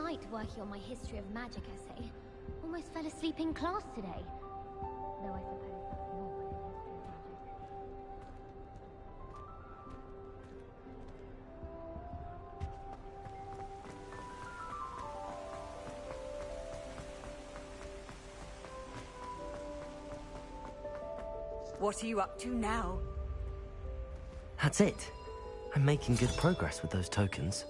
Scythe working on my history of magic essay. Almost fell asleep in class today. Though I suppose that's normal in history of magic. What are you up to now? That's it. I'm making good progress with those tokens.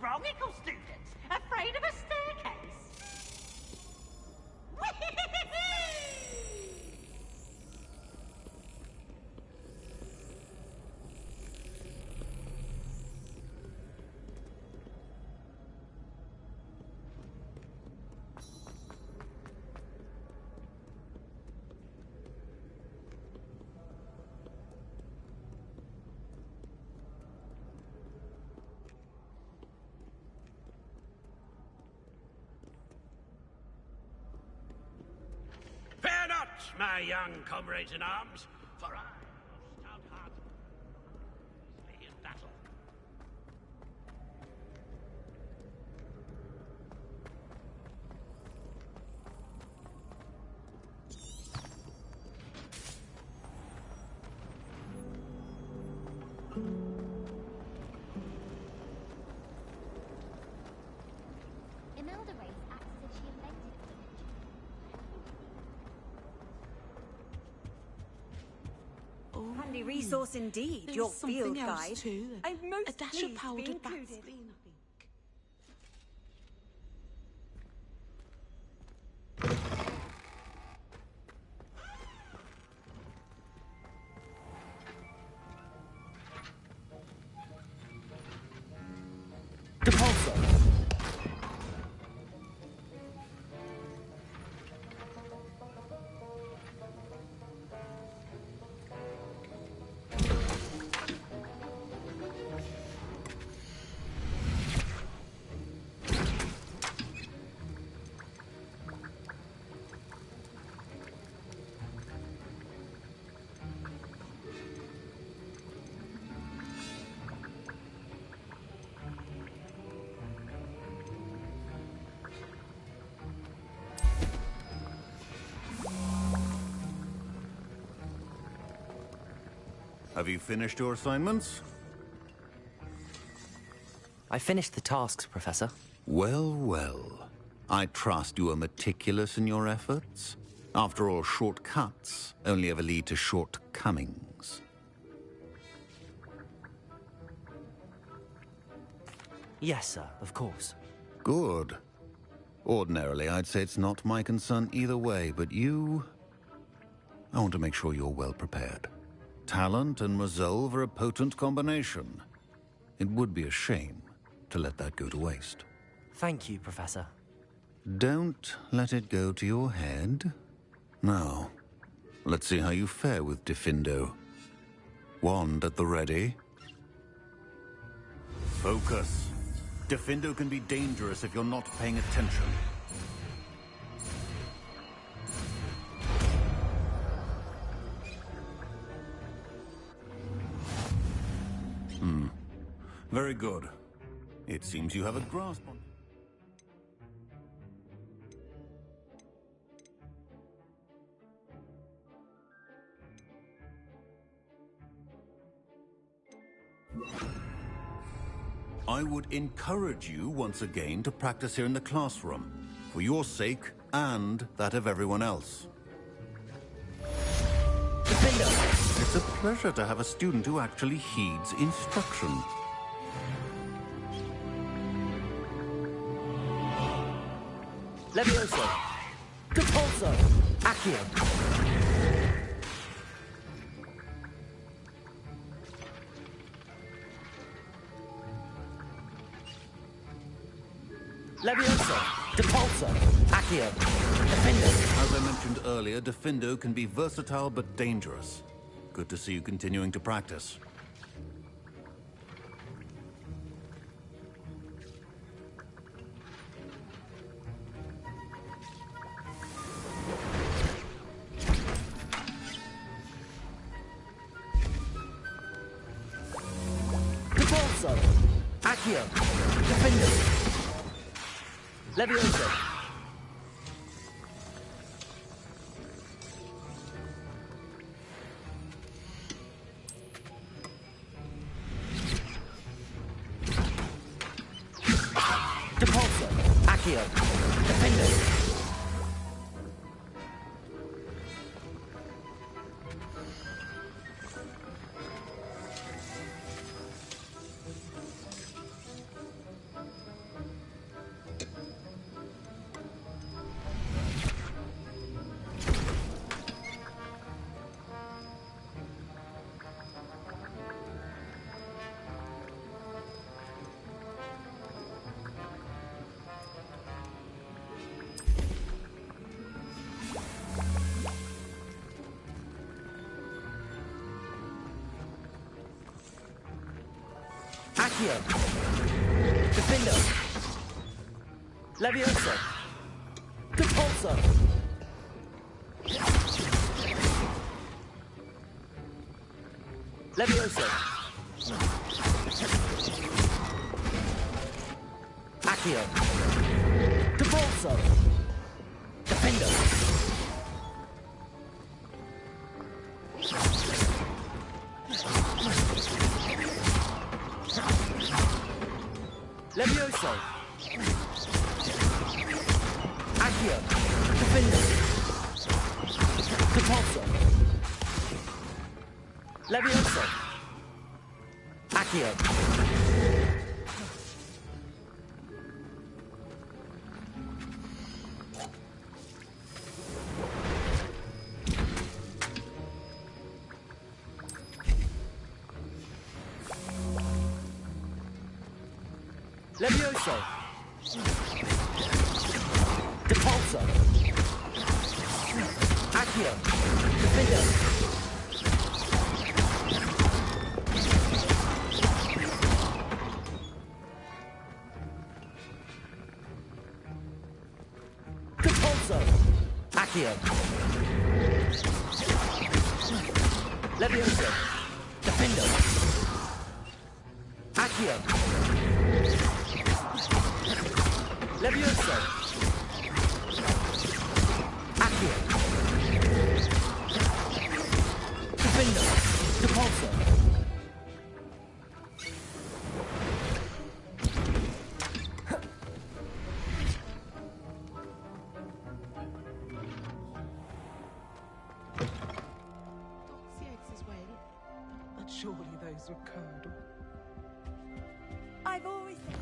Wrong, Ickle students? Afraid of a staircase? Fear not, my young comrades in arms, for I am stout-hearted in battle. Imelda Race acts as if she invented Handy resource indeed, There your was something field else guide. too. I'm most A dash pleased of to be powdered included. Vaseline, I think. Have you finished your assignments? I finished the tasks, Professor. Well, well. I trust you are meticulous in your efforts. After all, shortcuts only ever lead to shortcomings. Yes, sir, of course. Good. Ordinarily, I'd say it's not my concern either way, but you... I want to make sure you're well prepared. Talent and resolve are a potent combination. It would be a shame to let that go to waste. Thank you, Professor. Don't let it go to your head. Now, let's see how you fare with Diffindo. Wand at the ready. Focus. Diffindo can be dangerous if you're not paying attention. Very good. It seems you have a grasp on... I would encourage you once again to practice here in the classroom, for your sake and that of everyone else. It's a pleasure to have a student who actually heeds instruction. Levioso! Depulso! Accio! Levioso! Depulso! Accio! Defendo! As I mentioned earlier, Defendo can be versatile but dangerous. Good to see you continuing to practice. Depulso! Accio! Defendo! Levioso! Depulso! Accio! Defendo! Accio! Defendo! Levioso! Depulso! Levioso! Accio! Depulso! Defendo! Levioso! Accio! Defendo! Depulso! Levioso! Accio! Levioso! Depulso! Accio! Defendo! Depulso! Accio! Levioso! Defendo! Accio! Levioso! Accio! Defendo! Depulso! Fancy eggs as well, but surely those were curdled. I've always said...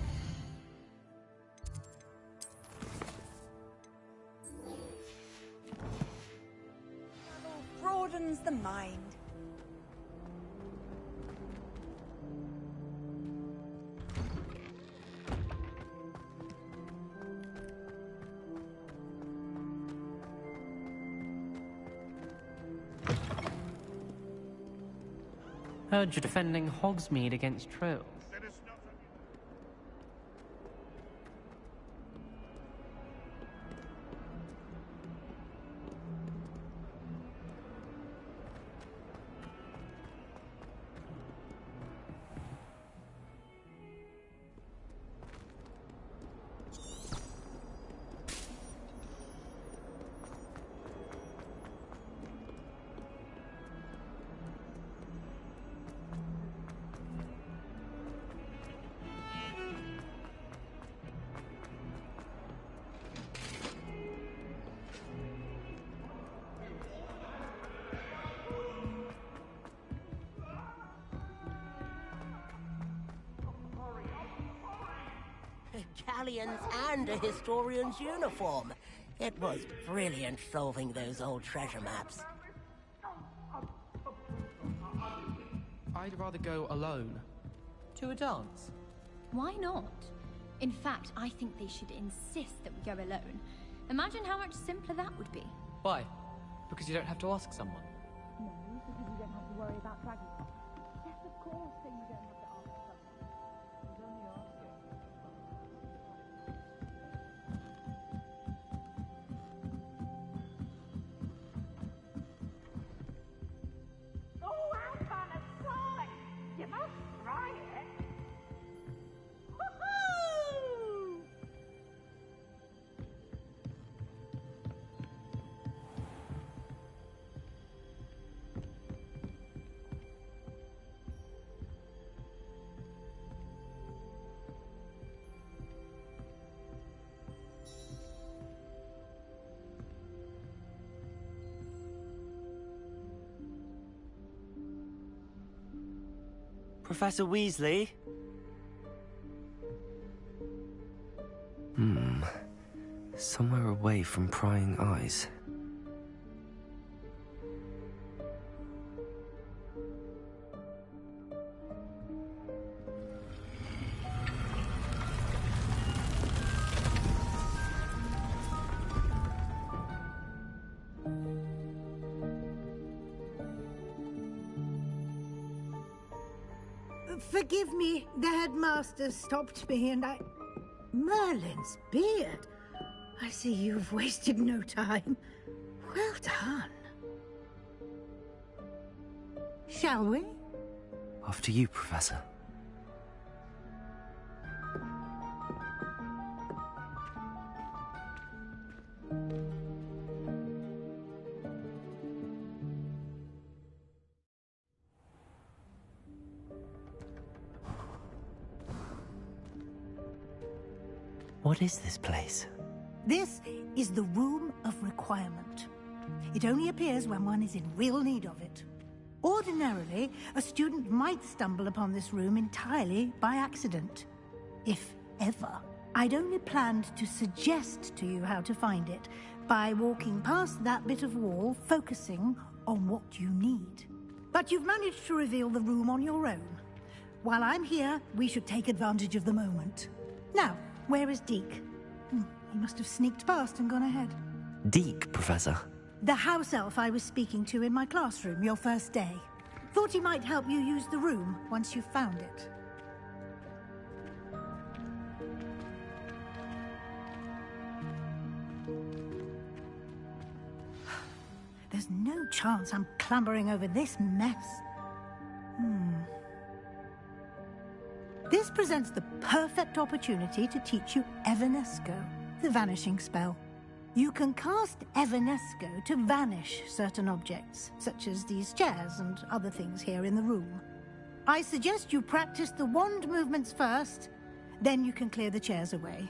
broadens the mind. Heard you're defending Hogsmeade against trolls. galleons and a historian's uniform. It was brilliant solving those old treasure maps. I'd rather go alone. To a dance. Why not? In fact, I think they should insist that we go alone. Imagine how much simpler that would be. Why? Because you don't have to ask someone. No, because you don't have to worry about dragging. Yes, of course, then you don't have to ask someone. He's only asking. Oh, how fun a sight! You must try it. Woohoo! Professor Weasley? Somewhere away from prying eyes. Forgive me, the headmaster stopped me and I... Merlin's beard. I see you've wasted no time. Well done. Shall we? After you, Professor. What is this place? This is the Room of Requirement. It only appears when one is in real need of it. Ordinarily, a student might stumble upon this room entirely by accident. If ever. I'd only planned to suggest to you how to find it by walking past that bit of wall, focusing on what you need. But you've managed to reveal the room on your own. While I'm here, we should take advantage of the moment. Now, where is Deke? He must have sneaked past and gone ahead. Deke, Professor. The house elf I was speaking to in my classroom your first day. Thought he might help you use the room once you've found it. There's no chance I'm clambering over this mess. This presents the perfect opportunity to teach you Evanesco, the vanishing spell. You can cast Evanesco to vanish certain objects, such as these chairs and other things here in the room. I suggest you practice the wand movements first, then you can clear the chairs away.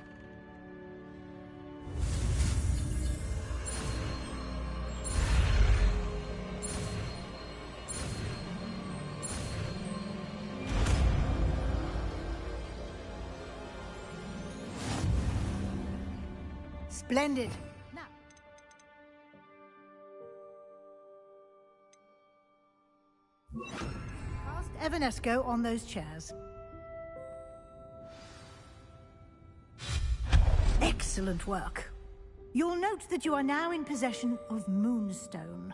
Splendid. Now. Cast Evanesco on those chairs. Excellent work. You'll note that you are now in possession of Moonstone.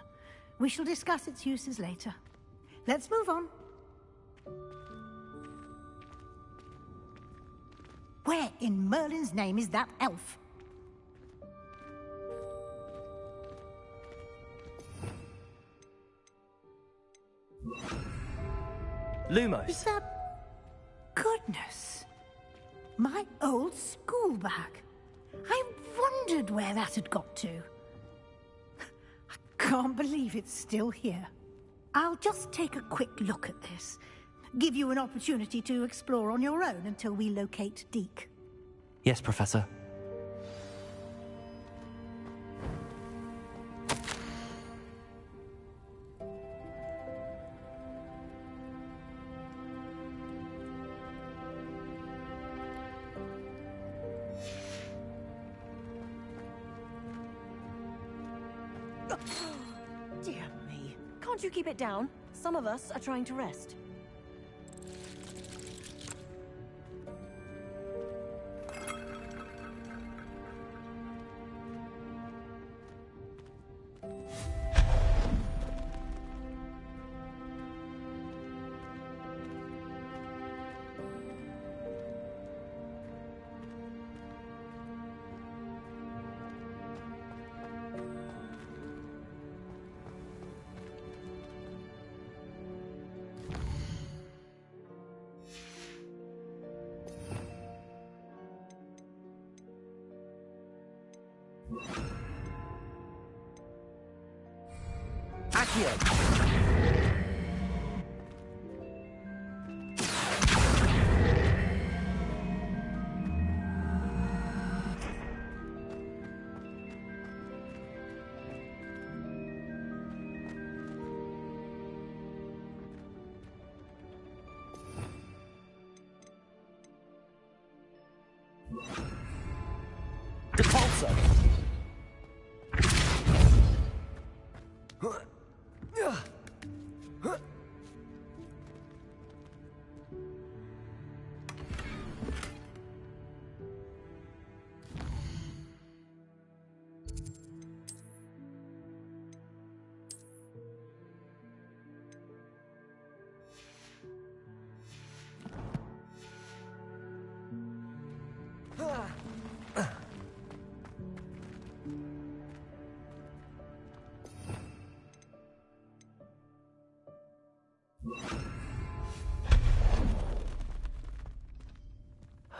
We shall discuss its uses later. Let's move on. Where in Merlin's name is that elf? Lumos. Is that... Goodness. My old school bag. I wondered where that had got to. I can't believe it's still here. I'll just take a quick look at this. Give you an opportunity to explore on your own until we locate Deke. Yes, Professor. can't you keep it down? Some of us are trying to rest.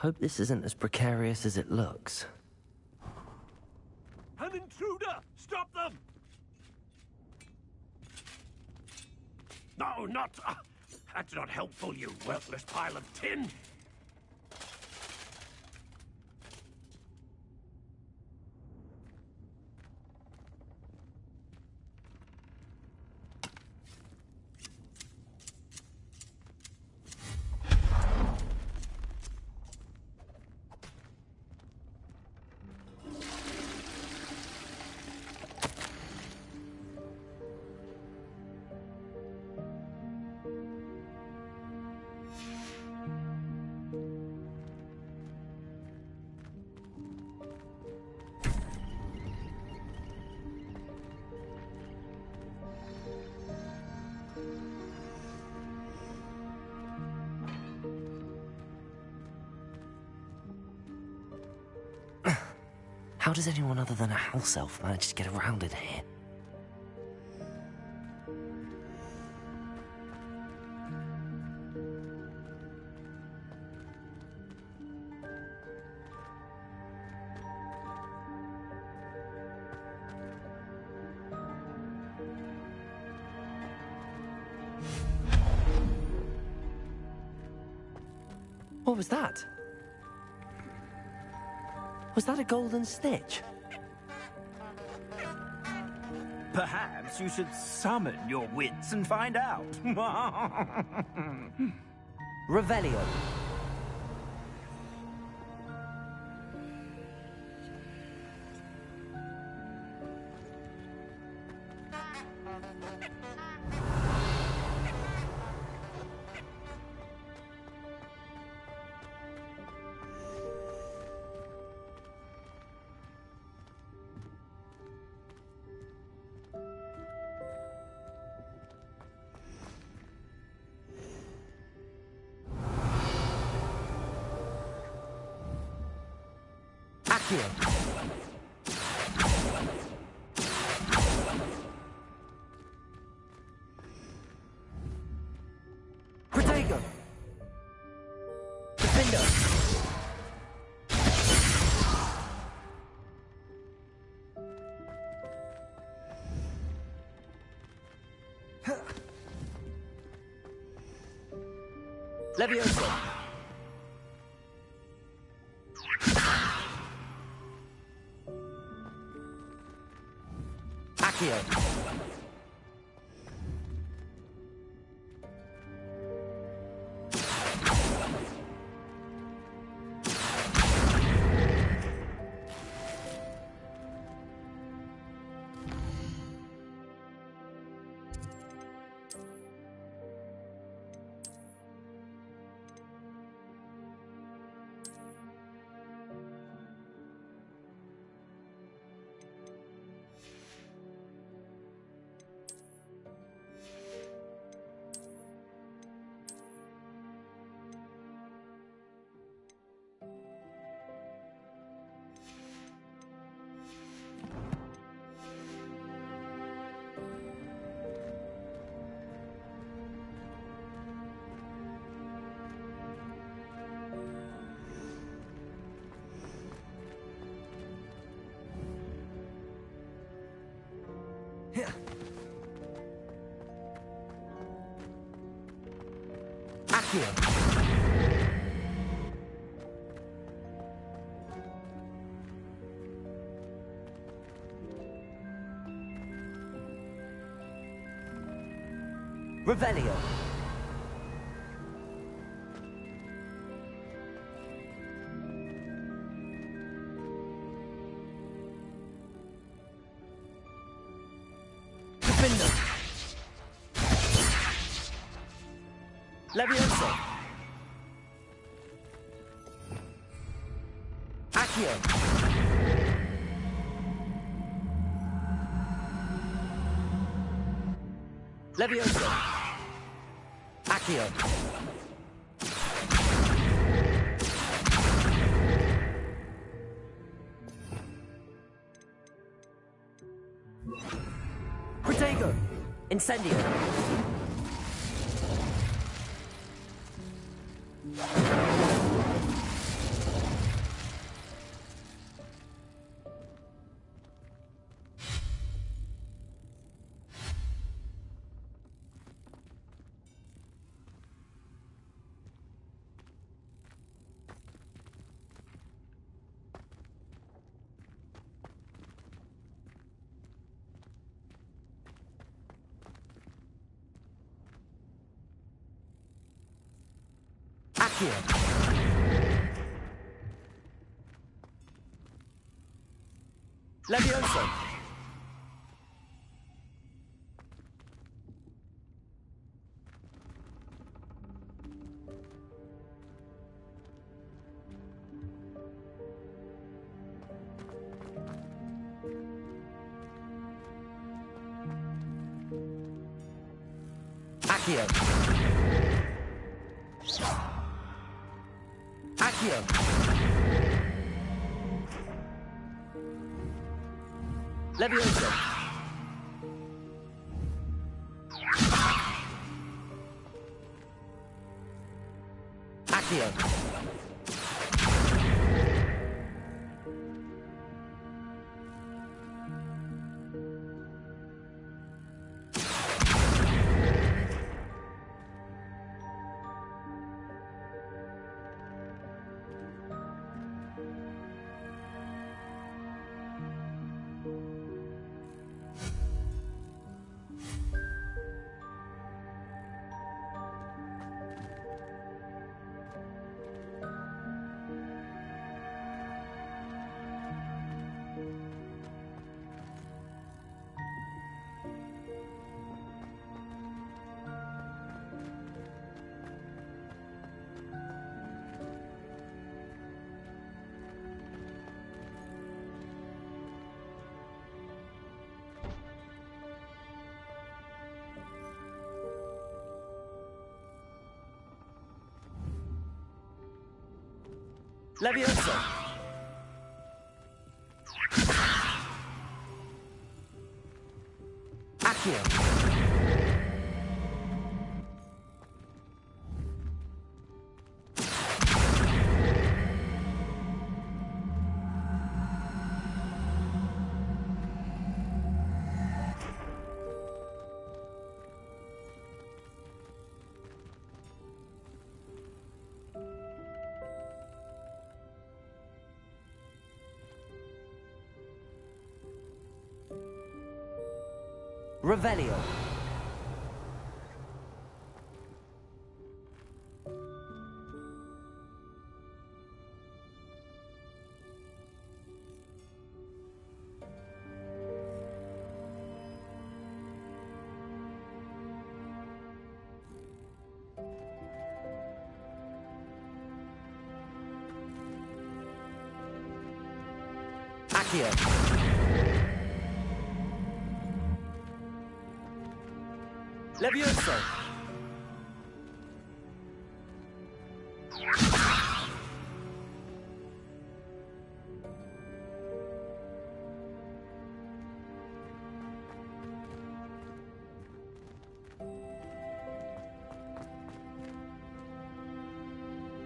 Hope this isn't as precarious as it looks. An intruder! Stop them! No, not... that's not helpful, you worthless pile of tin! How does anyone other than a house elf manage to get around in here? What was that? Was that a golden stitch? Perhaps you should summon your wits and find out. Revelio. Protego! Defender! Levioso! Accio! Accio. Revelio. Defender. Levioso. Accio. Levioso. Accio. Protego. Incendio. Accio. Levioso. Accio. Accio. Levioso. Accio. Levioso. Accio. Revelio. Accio. Levioso.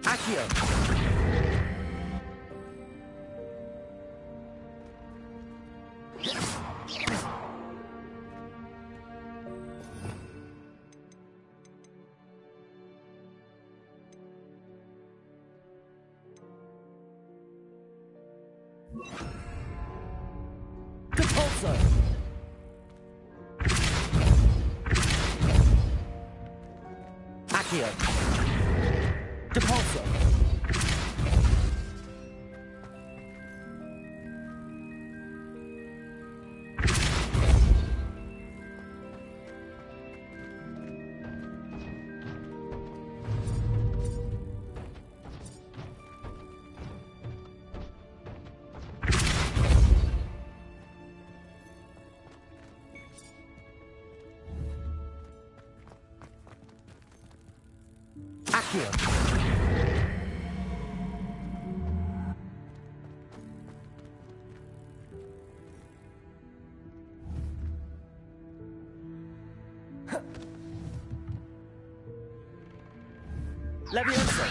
Accio. Depulso! Accio! Depulso! Accio! Levioso!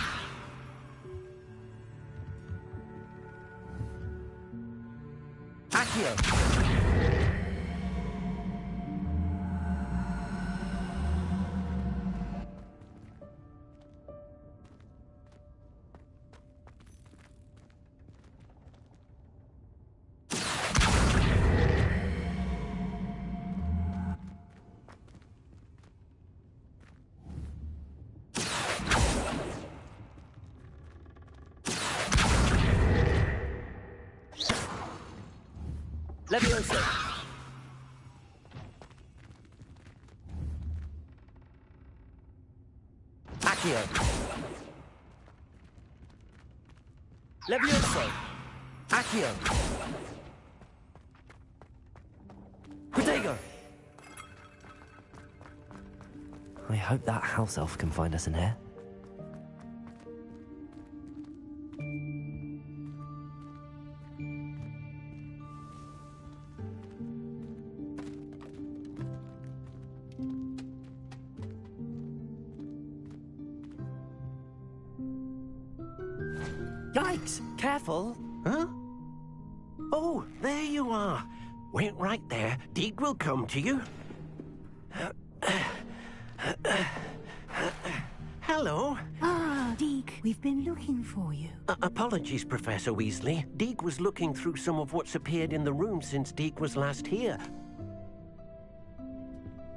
Accio! Levioso! Accio! Levioso! Accio! Protego! I hope that house elf can find us in here. Yikes! Careful! Huh? Oh, there you are. Wait right there. Deek will come to you. Hello. Ah, Deek, we've been looking for you. Apologies, Professor Weasley. Deek was looking through some of what's appeared in the room since Deek was last here.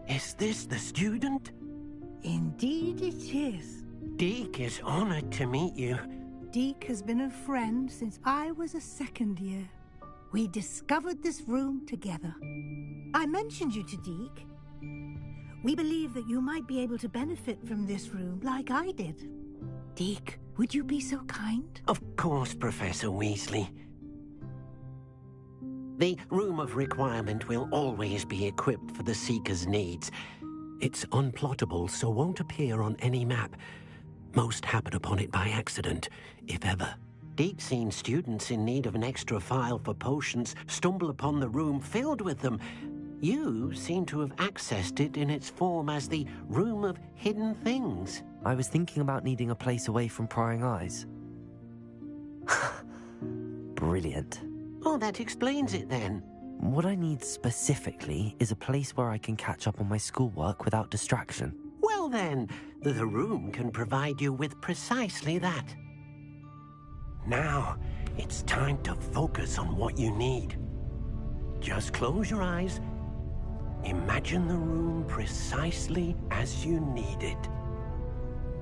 Is this the student? Indeed it is. Deek is honored to meet you. Deek has been a friend since I was a second year. We discovered this room together. I mentioned you to Deek. We believe that you might be able to benefit from this room like I did. Deek, would you be so kind? Of course, Professor Weasley. The Room of Requirement will always be equipped for the Seeker's needs. It's unplottable, so won't appear on any map. Most happen upon it by accident, if ever. Deek's seen students in need of an extra file for potions stumble upon the room filled with them. You seem to have accessed it in its form as the Room of Hidden Things. I was thinking about needing a place away from prying eyes. Brilliant. Oh, that explains it then. What I need specifically is a place where I can catch up on my schoolwork without distraction. Well then, the room can provide you with precisely that. Now, it's time to focus on what you need. Just close your eyes. Imagine the room precisely as you need it.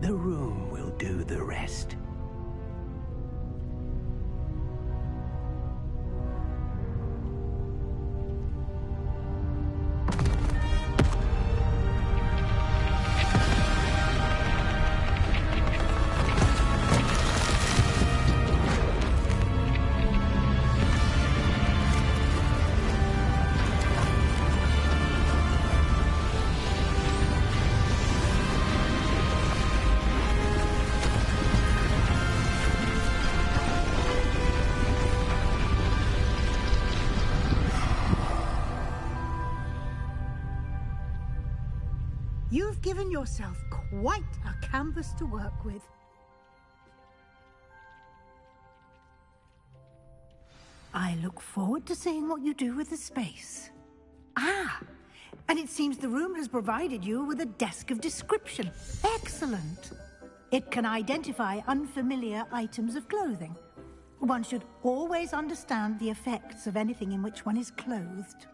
The room will do the rest. You've given yourself quite a canvas to work with. I look forward to seeing what you do with the space. Ah, and it seems the room has provided you with a desk of description. Excellent. It can identify unfamiliar items of clothing. One should always understand the effects of anything in which one is clothed.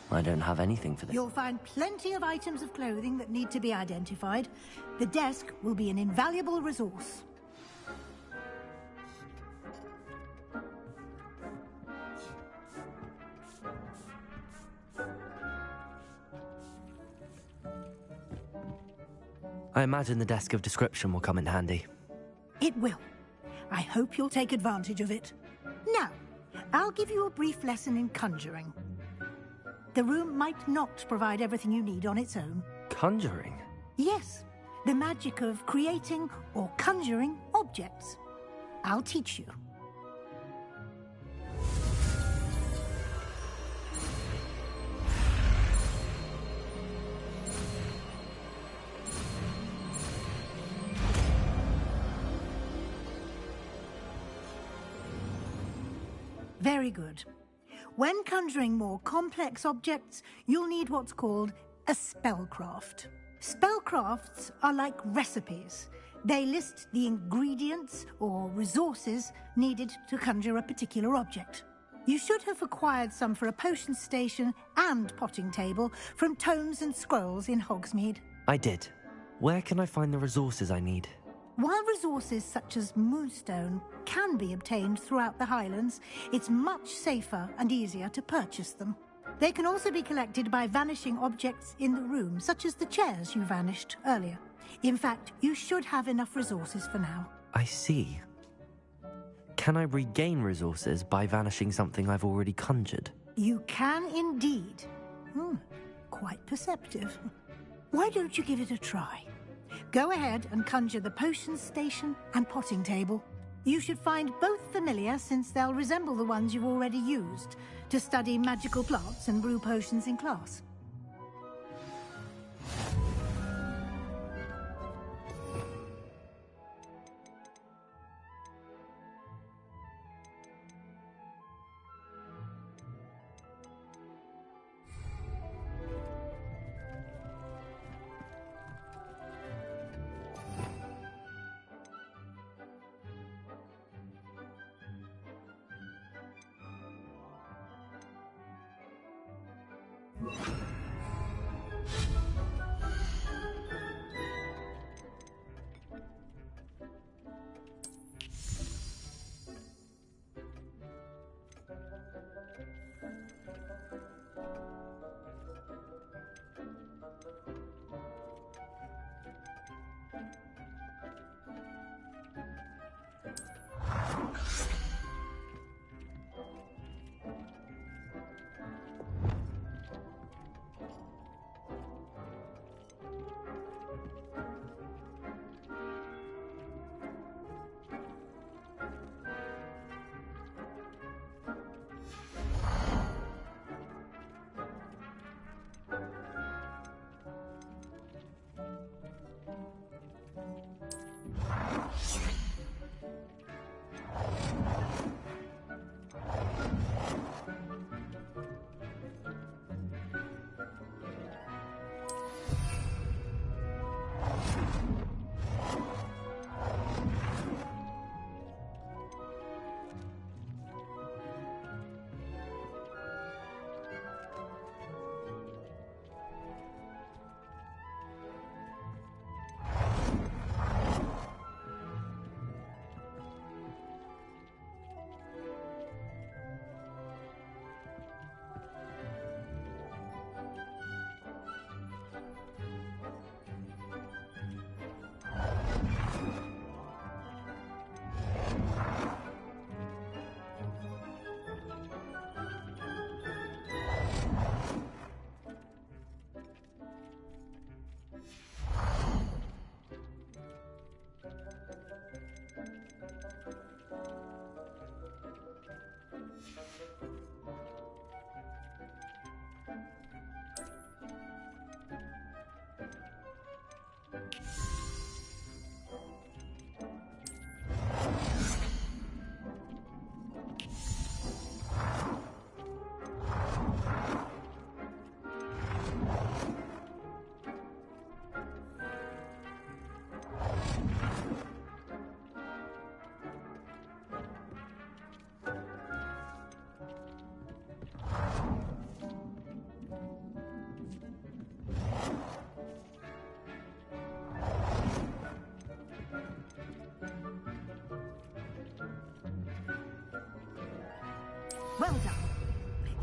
I don't have anything for this. You'll find plenty of items of clothing that need to be identified. The desk will be an invaluable resource. I imagine the desk of description will come in handy. It will. I hope you'll take advantage of it. Now, I'll give you a brief lesson in conjuring. The room might not provide everything you need on its own. Conjuring? Yes, the magic of creating or conjuring objects. I'll teach you. Very good. When conjuring more complex objects, you'll need what's called a spellcraft. Spellcrafts are like recipes. They list the ingredients or resources needed to conjure a particular object. You should have acquired some for a potion station and potting table from tomes and scrolls in Hogsmeade. I did. Where can I find the resources I need? While resources such as moonstone can be obtained throughout the Highlands, it's much safer and easier to purchase them. They can also be collected by vanishing objects in the room, such as the chairs you vanished earlier. In fact, you should have enough resources for now. I see. Can I regain resources by vanishing something I've already conjured? You can indeed. Quite perceptive. Why don't you give it a try? Go ahead and conjure the potion station and potting table. You should find both familiar, since they'll resemble the ones you've already used to study magical plants and brew potions in class.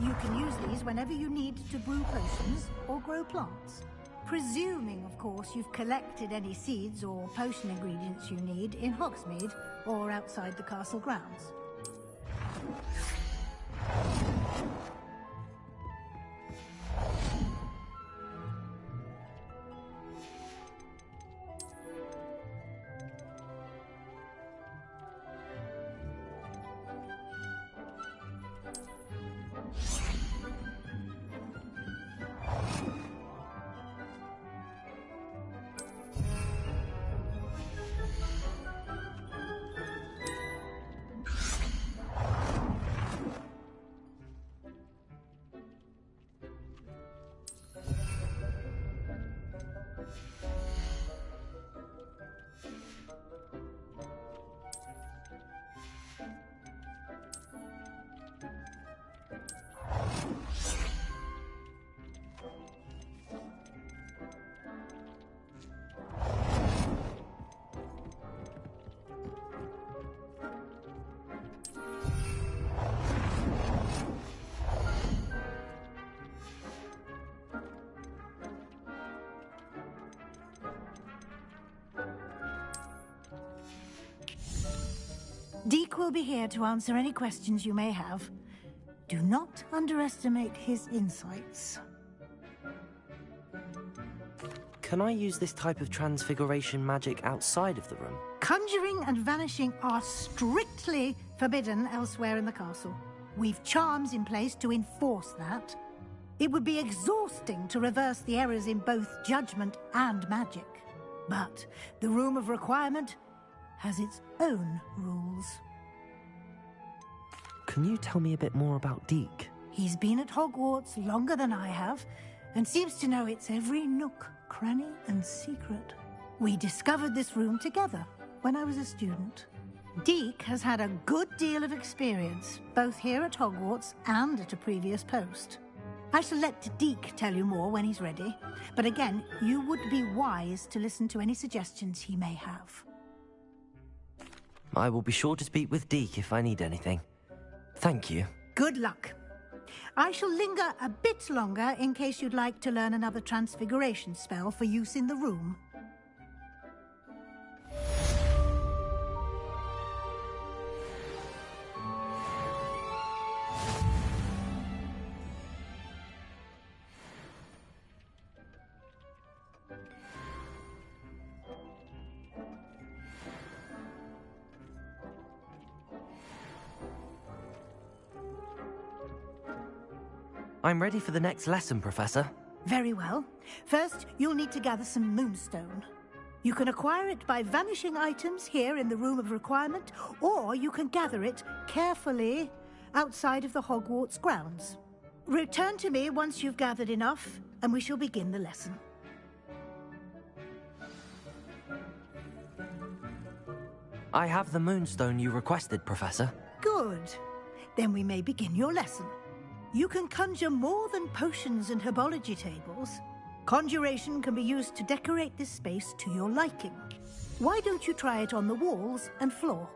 You can use these whenever you need to brew potions or grow plants. Presuming, of course, you've collected any seeds or potion ingredients you need in Hogsmeade or outside the castle grounds. Deke will be here to answer any questions you may have. Do not underestimate his insights. Can I use this type of transfiguration magic outside of the room? Conjuring and vanishing are strictly forbidden elsewhere in the castle. We've charms in place to enforce that. It would be exhausting to reverse the errors in both judgment and magic. But the Room of Requirement has its own rules. Can you tell me a bit more about Deke? He's been at Hogwarts longer than I have, and seems to know its every nook, cranny, and secret. We discovered this room together when I was a student. Deke has had a good deal of experience, both here at Hogwarts and at a previous post. I shall let Deke tell you more when he's ready, but again, you would be wise to listen to any suggestions he may have. I will be sure to speak with Deke if I need anything. Thank you. Good luck. I shall linger a bit longer in case you'd like to learn another transfiguration spell for use in the room. I'm ready for the next lesson, Professor. Very well. First, you'll need to gather some moonstone. You can acquire it by vanishing items here in the Room of Requirement, or you can gather it carefully outside of the Hogwarts grounds. Return to me once you've gathered enough, and we shall begin the lesson. I have the moonstone you requested, Professor. Good. Then we may begin your lesson. You can conjure more than potions and herbology tables. Conjuration can be used to decorate this space to your liking. Why don't you try it on the walls and floor?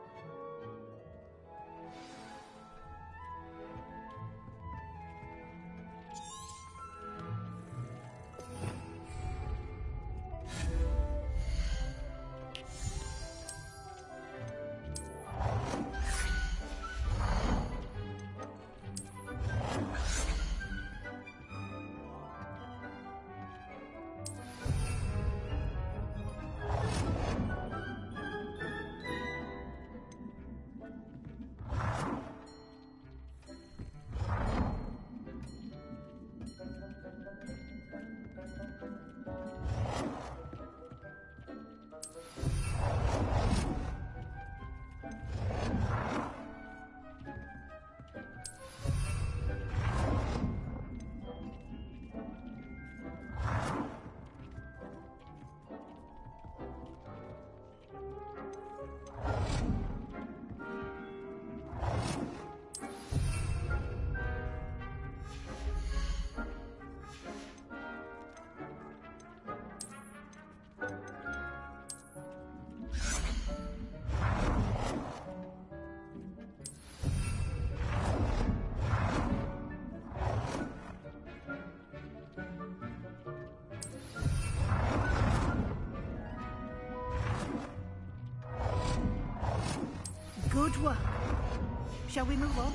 work. Shall we move on?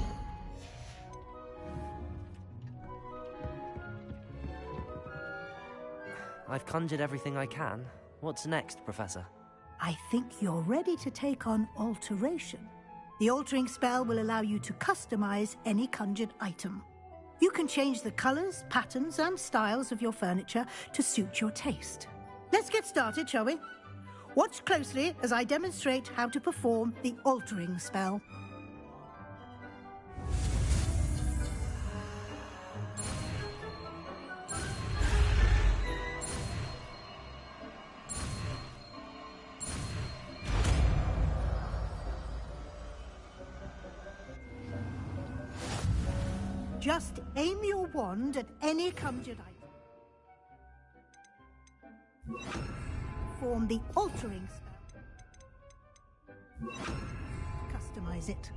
I've conjured everything I can. What's next, Professor? I think you're ready to take on alteration. The altering spell will allow you to customize any conjured item. You can change the colors, patterns, and styles of your furniture to suit your taste. Let's get started, shall we? Watch closely as I demonstrate how to perform the altering spell. Just aim your wand at any conjured item. Form the altering spell. Customize it.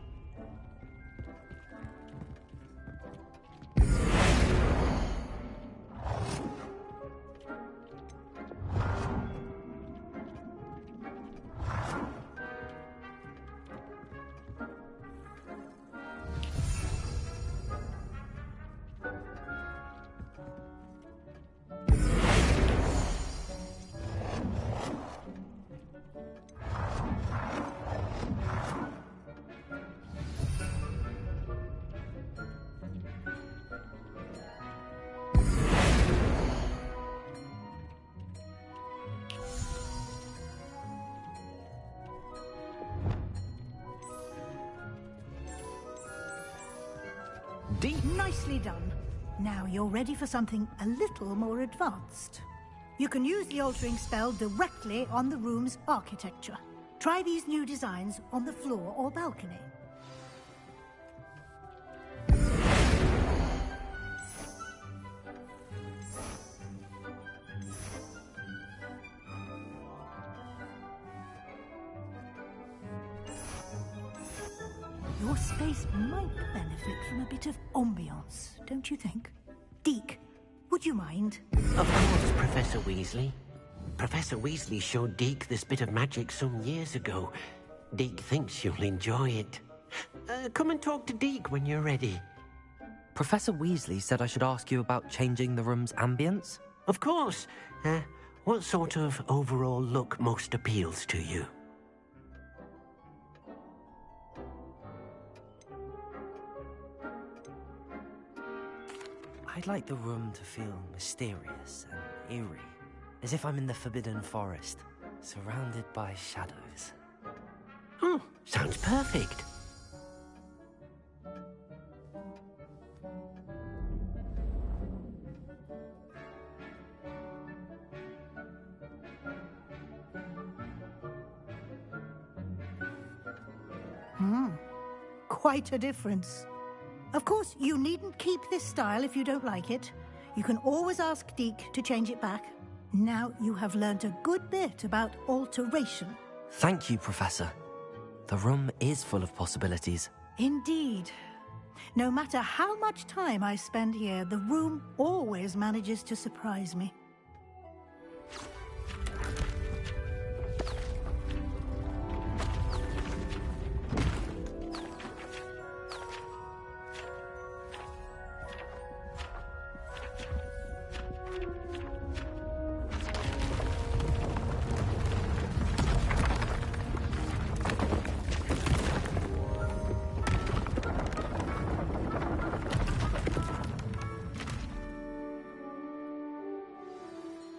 Nicely done. Now you're ready for something a little more advanced. You can use the altering spell directly on the room's architecture. Try these new designs on the floor or balcony. Your space might benefit from a bit of ambiance, don't you think? Deke, would you mind? Of course, Professor Weasley. Professor Weasley showed Deke this bit of magic some years ago. Deke thinks you'll enjoy it. Come and talk to Deke when you're ready. Professor Weasley said I should ask you about changing the room's ambience? Of course. What sort of overall look most appeals to you? I'd like the room to feel mysterious and eerie, as if I'm in the Forbidden Forest, surrounded by shadows. Oh, sounds perfect. Quite a difference. Of course, you needn't keep this style if you don't like it. You can always ask Deke to change it back. Now you have learnt a good bit about alteration. Thank you, Professor. The room is full of possibilities. Indeed. No matter how much time I spend here, the room always manages to surprise me.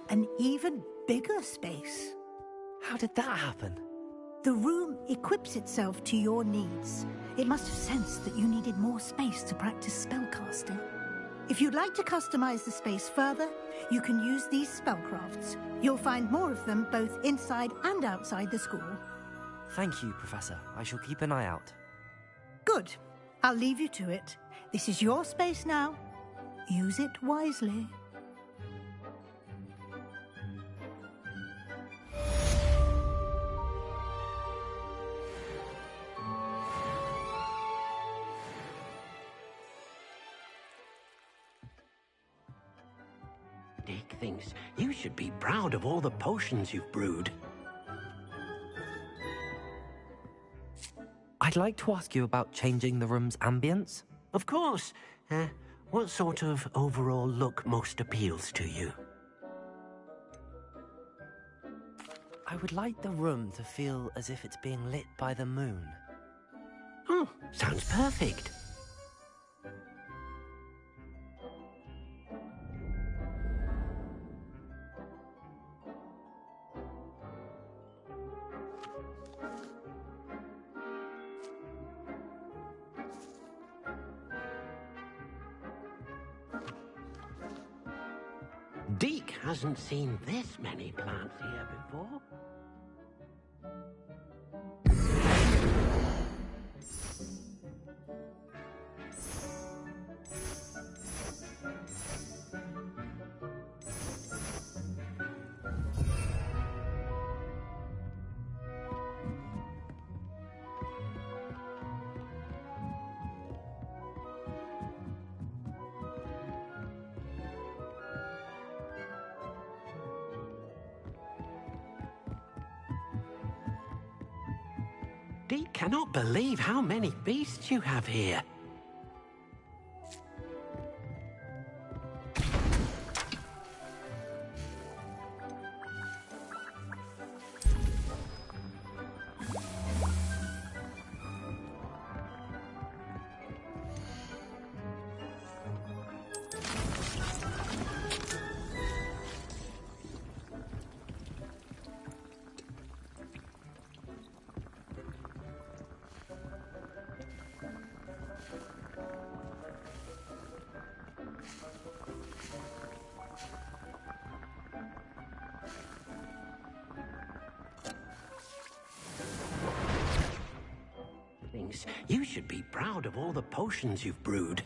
An even bigger space. How did that happen? The room equips itself to your needs. It must have sensed that you needed more space to practice spellcasting. If you'd like to customize the space further, you can use these spellcrafts. You'll find more of them both inside and outside the school. Thank you, Professor. I shall keep an eye out. Good. I'll leave you to it. This is your space now. Use it wisely. Deke thinks you should be proud of all the potions you've brewed. I'd like to ask you about changing the room's ambience. Of course. What sort of overall look most appeals to you? I would like the room to feel as if it's being lit by the moon. Oh, sounds perfect. Deke hasn't seen this many plants here before. Deke cannot believe how many beasts you have here. You should be proud of all the potions you've brewed.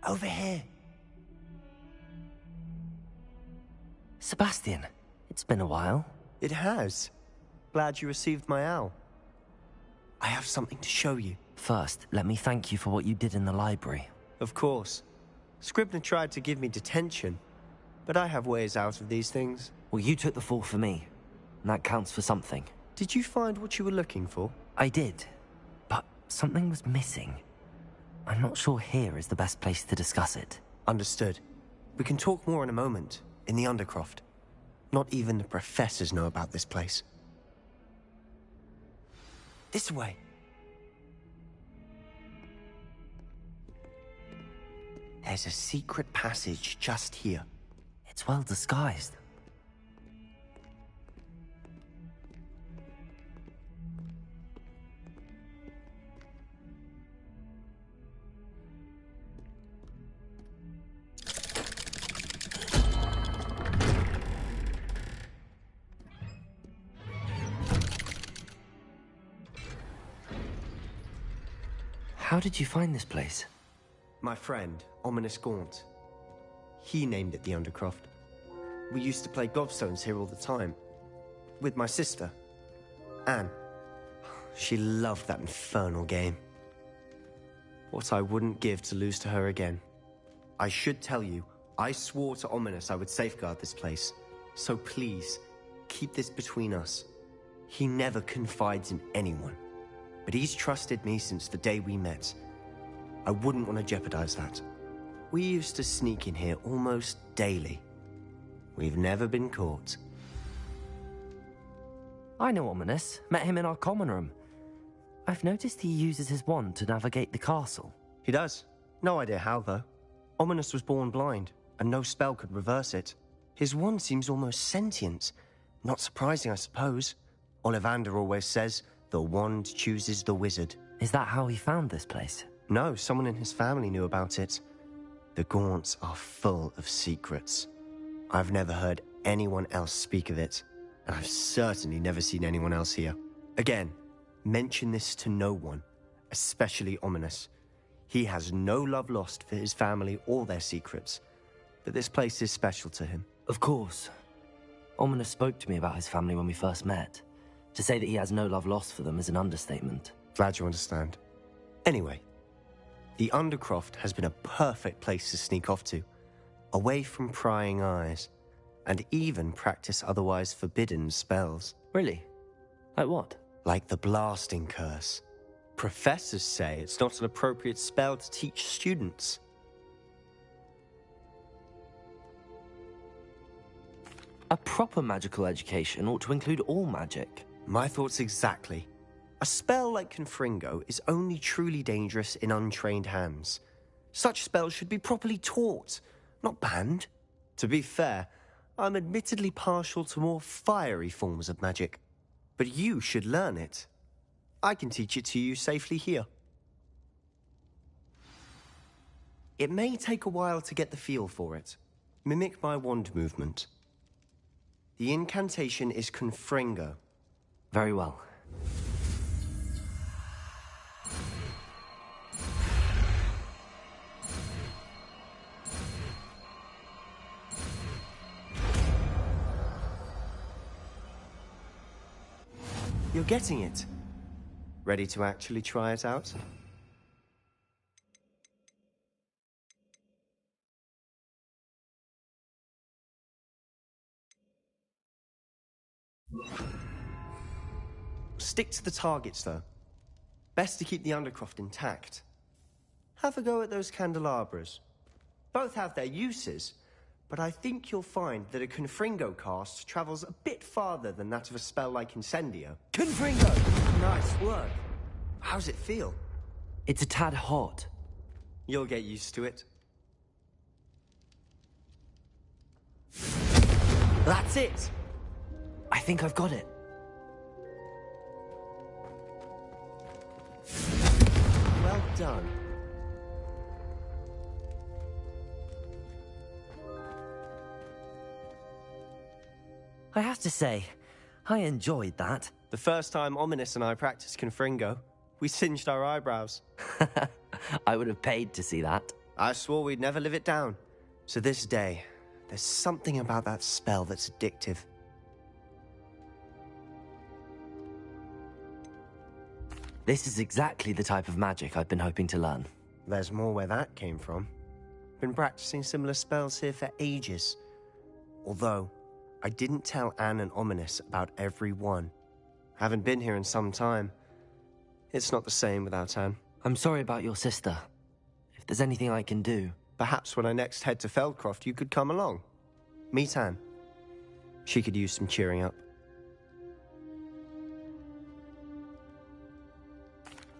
Over here. Sebastian, it's been a while. It has. Glad you received my owl. I have something to show you. First, let me thank you for what you did in the library. Of course. Scribner tried to give me detention, but I have ways out of these things. Well, you took the fall for me, and that counts for something. Did you find what you were looking for? I did, but something was missing. I'm not sure here is the best place to discuss it. Understood. We can talk more in a moment, in the Undercroft. Not even the professors know about this place. This way. There's a secret passage just here. It's well disguised. How did you find this place? My friend, Ominous Gaunt. He named it the Undercroft. We used to play gobstones here all the time. With my sister, Anne. She loved that infernal game. What I wouldn't give to lose to her again. I should tell you, I swore to Ominous I would safeguard this place. So please, keep this between us. He never confides in anyone. But he's trusted me since the day we met. I wouldn't want to jeopardize that. We used to sneak in here almost daily. We've never been caught. I know Ominous. Met him in our common room. I've noticed he uses his wand to navigate the castle. He does. No idea how, though. Ominous was born blind, and no spell could reverse it. His wand seems almost sentient. Not surprising, I suppose. Ollivander always says, the wand chooses the wizard. Is that how he found this place? No, someone in his family knew about it. The Gaunts are full of secrets. I've never heard anyone else speak of it, and I've certainly never seen anyone else here. Again, mention this to no one, especially Ominous. He has no love lost for his family or their secrets, but this place is special to him. Of course. Ominous spoke to me about his family when we first met. To say that he has no love lost for them is an understatement. Glad you understand. Anyway, the Undercroft has been a perfect place to sneak off to, away from prying eyes, and even practice otherwise forbidden spells. Really? Like what? Like the blasting curse. Professors say it's not an appropriate spell to teach students. A proper magical education ought to include all magic. My thoughts exactly. A spell like Confringo is only truly dangerous in untrained hands. Such spells should be properly taught, not banned. To be fair, I'm admittedly partial to more fiery forms of magic. But you should learn it. I can teach it to you safely here. It may take a while to get the feel for it. Mimic my wand movement. The incantation is Confringo. Very well. You're getting it. Ready to actually try it out? Stick to the targets, though. Best to keep the Undercroft intact. Have a go at those candelabras. Both have their uses, but I think you'll find that a Confringo cast travels a bit farther than that of a spell like Incendio. Confringo! Nice work. How's it feel? It's a tad hot. You'll get used to it. That's it! I think I've got it. Well done. I have to say, I enjoyed that. The first time Ominous and I practiced Confringo, we singed our eyebrows. I would have paid to see that. I swore we'd never live it down. To this day, there's something about that spell that's addictive. This is exactly the type of magic I've been hoping to learn. There's more where that came from. Been practicing similar spells here for ages. Although, I didn't tell Anne and Ominous about every one. Haven't been here in some time. It's not the same without Anne. I'm sorry about your sister. If there's anything I can do... Perhaps when I next head to Feldcroft, you could come along. Meet Anne. She could use some cheering up.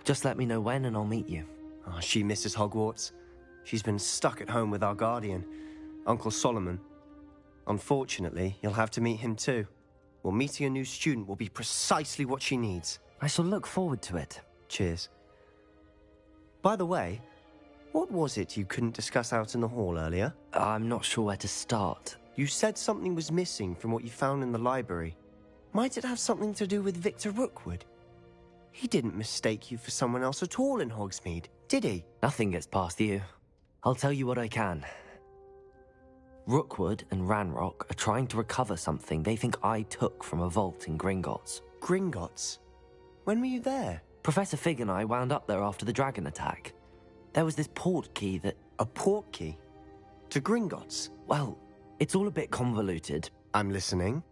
Just let me know when and I'll meet you. Oh, she misses Hogwarts. She's been stuck at home with our guardian, Uncle Solomon. Unfortunately, you'll have to meet him too. Well, meeting a new student will be precisely what she needs. I shall look forward to it. Cheers. By the way, what was it you couldn't discuss out in the hall earlier? I'm not sure where to start. You said something was missing from what you found in the library. Might it have something to do with Victor Rookwood? He didn't mistake you for someone else at all in Hogsmeade, Did he? Nothing gets past you. I'll tell you what I can. Rookwood and Ranrock are trying to recover something they think I took from a vault in Gringotts. Gringotts? When were you there? Professor Fig and I wound up there after the dragon attack. There was this port key that... A port key? To Gringotts? Well, it's all a bit convoluted. I'm listening.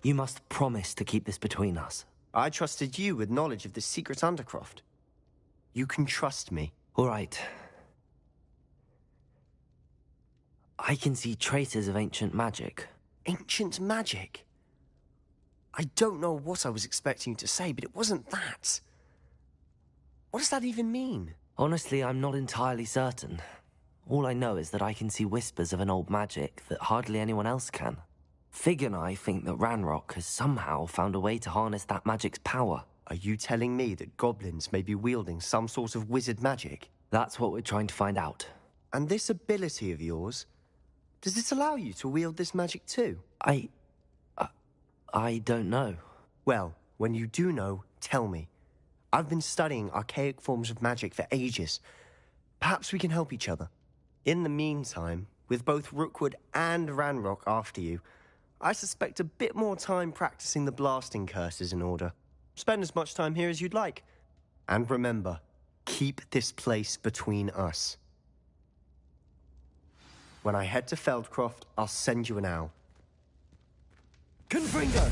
You must promise to keep this between us. I trusted you with knowledge of the secret Undercroft. You can trust me. All right. I can see traces of ancient magic. Ancient magic? I don't know what I was expecting you to say, but it wasn't that. What does that even mean? Honestly, I'm not entirely certain. All I know is that I can see whispers of an old magic that hardly anyone else can. Fig and I think that Ranrock has somehow found a way to harness that magic's power. Are you telling me that goblins may be wielding some sort of wizard magic? That's what we're trying to find out. And this ability of yours, does it allow you to wield this magic too? I don't know. Well, when you do know, tell me. I've been studying archaic forms of magic for ages. Perhaps we can help each other. In the meantime, with both Rookwood and Ranrock after you, I suspect a bit more time practicing the blasting curse is in order. Spend as much time here as you'd like. And remember, keep this place between us. When I head to Feldcroft, I'll send you an owl. Confringo!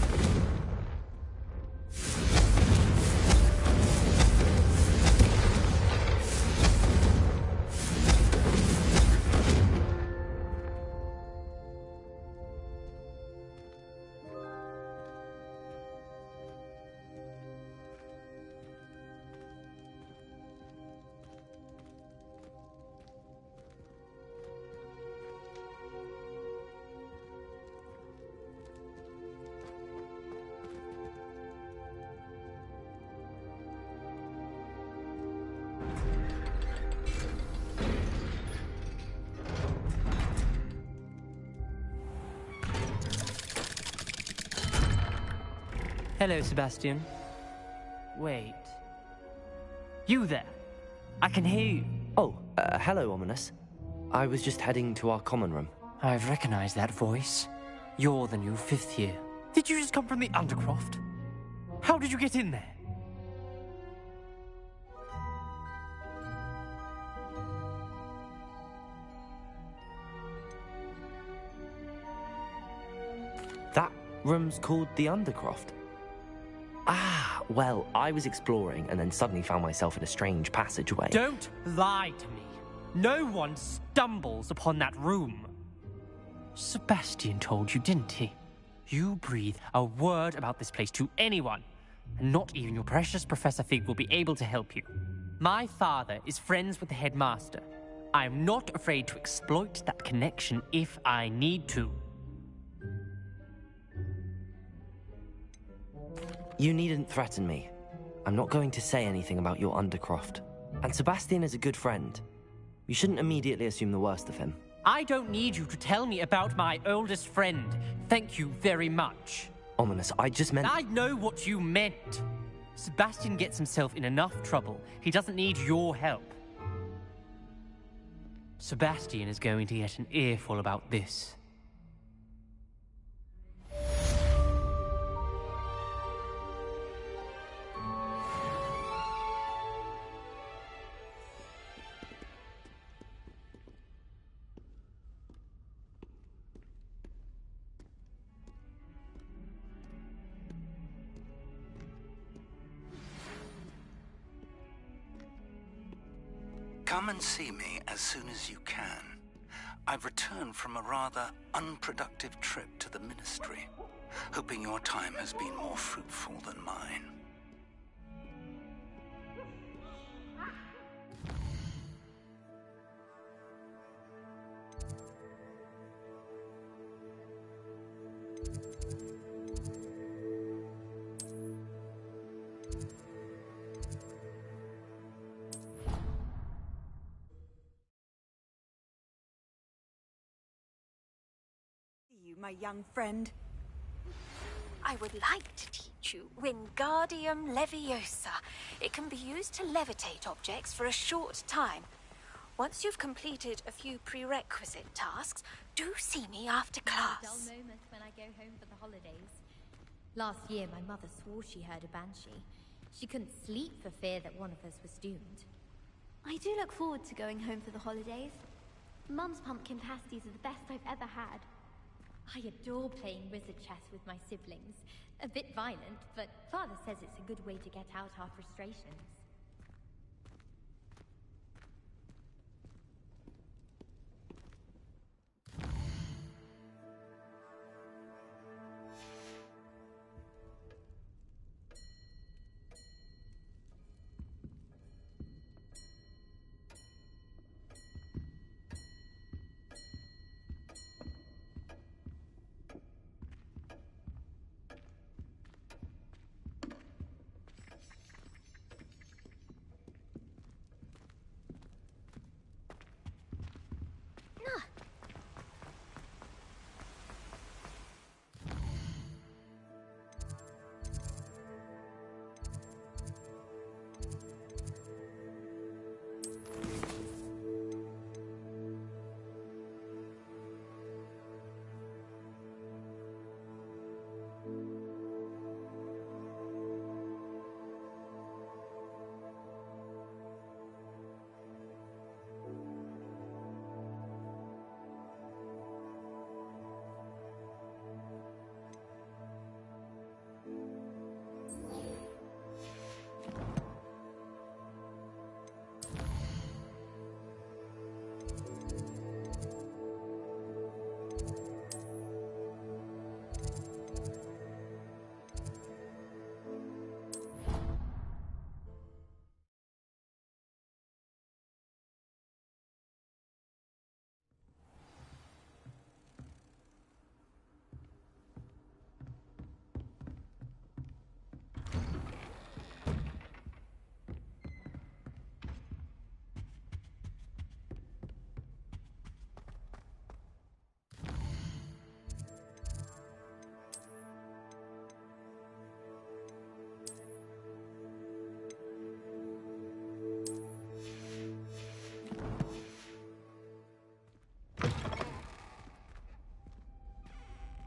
Hello, Sebastian. Wait. You there? I can hear you. Oh, hello, Ominous. I was just heading to our common room. I've recognized that voice. You're the new 5th year. Did you just come from the Undercroft? How did you get in there? That room's called the Undercroft. Ah, well, I was exploring and then suddenly found myself in a strange passageway. Don't lie to me. No one stumbles upon that room. Sebastian told you, didn't he? You breathe a word about this place to anyone, and not even your precious Professor Fig will be able to help you. My father is friends with the headmaster. I am not afraid to exploit that connection if I need to. You needn't threaten me. I'm not going to say anything about your Undercroft. And Sebastian is a good friend. You shouldn't immediately assume the worst of him. I don't need you to tell me about my oldest friend. Thank you very much. Ominous, I just meant... I know what you meant. Sebastian gets himself in enough trouble. He doesn't need your help. Sebastian is going to get an earful about this. Come and see me as soon as you can. I've returned from a rather unproductive trip to the Ministry, hoping your time has been more fruitful than mine. You, my young friend. I would like to teach you Wingardium Leviosa. It can be used to levitate objects for a short time. Once you've completed a few prerequisite tasks, do see me after class. A dull moment when I go home for the holidays. Last year, my mother swore she heard a banshee. She couldn't sleep for fear that one of us was doomed. I do look forward to going home for the holidays. Mum's pumpkin pasties are the best I've ever had. I adore playing wizard chess with my siblings. A bit violent, but Father says it's a good way to get out our frustrations.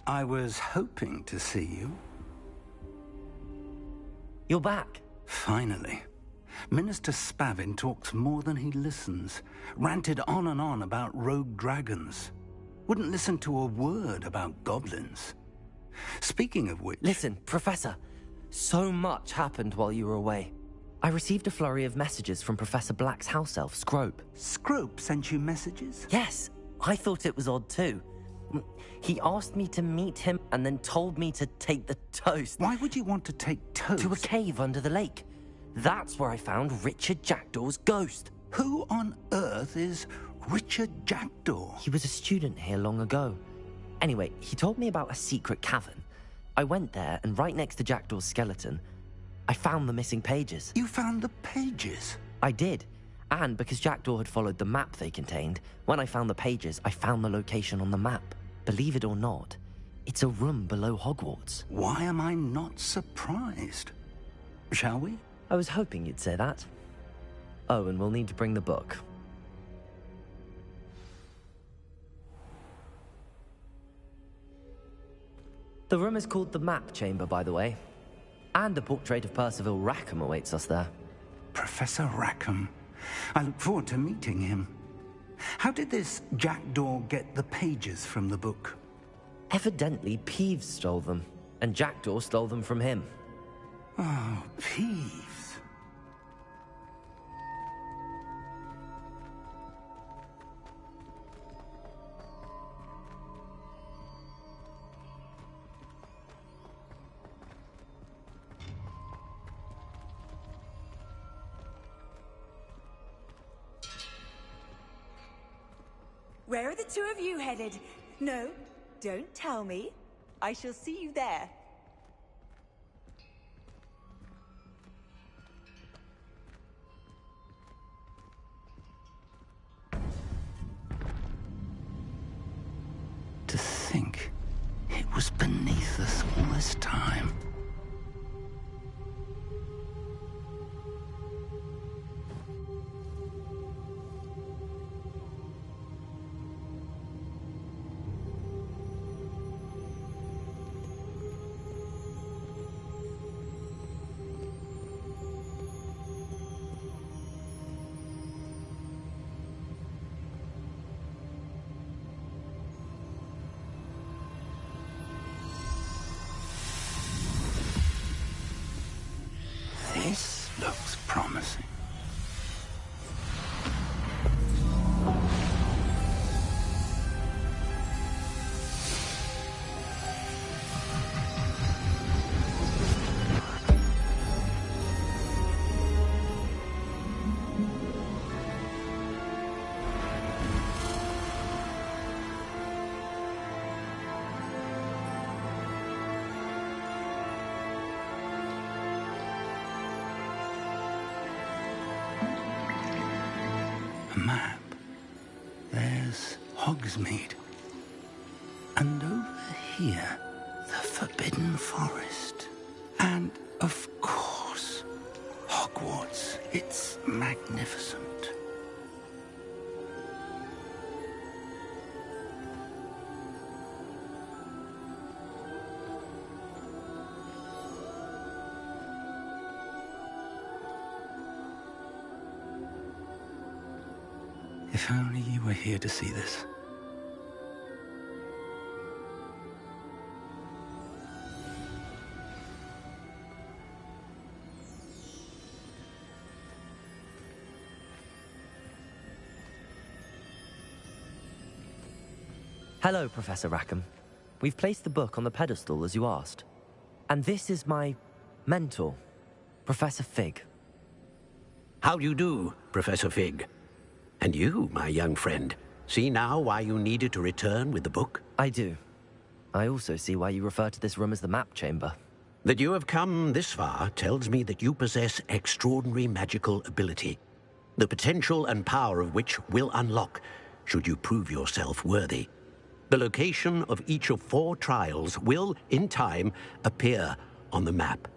I was hoping to see you. You're back. Finally. Minister Spavin talks more than he listens. Ranted on and on about rogue dragons. Wouldn't listen to a word about goblins. Speaking of which... Listen, Professor. So much happened while you were away. I received a flurry of messages from Professor Black's house elf, Scrope. Scrope sent you messages? Yes. I thought it was odd too. He asked me to meet him and then told me to take the toast. Why would you want to take toast? To a cave under the lake. That's where I found Richard Jackdaw's ghost. Who on earth is Richard Jackdaw? He was a student here long ago. Anyway, he told me about a secret cavern. I went there, and right next to Jackdaw's skeleton, I found the missing pages. You found the pages? I did. And because Jackdaw had followed the map they contained, when I found the pages, I found the location on the map. Believe it or not, it's a room below Hogwarts. Why am I not surprised? Shall we? I was hoping you'd say that. Oh, and we'll need to bring the book. The room is called the Map Chamber, by the way. And a portrait of Percival Rackham awaits us there. Professor Rackham. I look forward to meeting him. How did this Jackdaw get the pages from the book? Evidently, Peeves stole them, and Jackdaw stole them from him. Oh, Peeves. Where are the two of you headed? No, don't tell me. I shall see you there. To think, it was beneath us all this time. This looks promising. A map. There's Hogsmeade. And over here, the Forbidden Forest. And, of course, Hogwarts. It's magnificent. If only you were here to see this. Hello, Professor Rackham. We've placed the book on the pedestal as you asked. And this is my mentor, Professor Fig. How do you do, Professor Fig? And you, my young friend, see now why you needed to return with the book? I do. I also see why you refer to this room as the map chamber. That you have come this far tells me that you possess extraordinary magical ability, the potential and power of which will unlock should you prove yourself worthy. The location of each of 4 trials will, in time, appear on the map.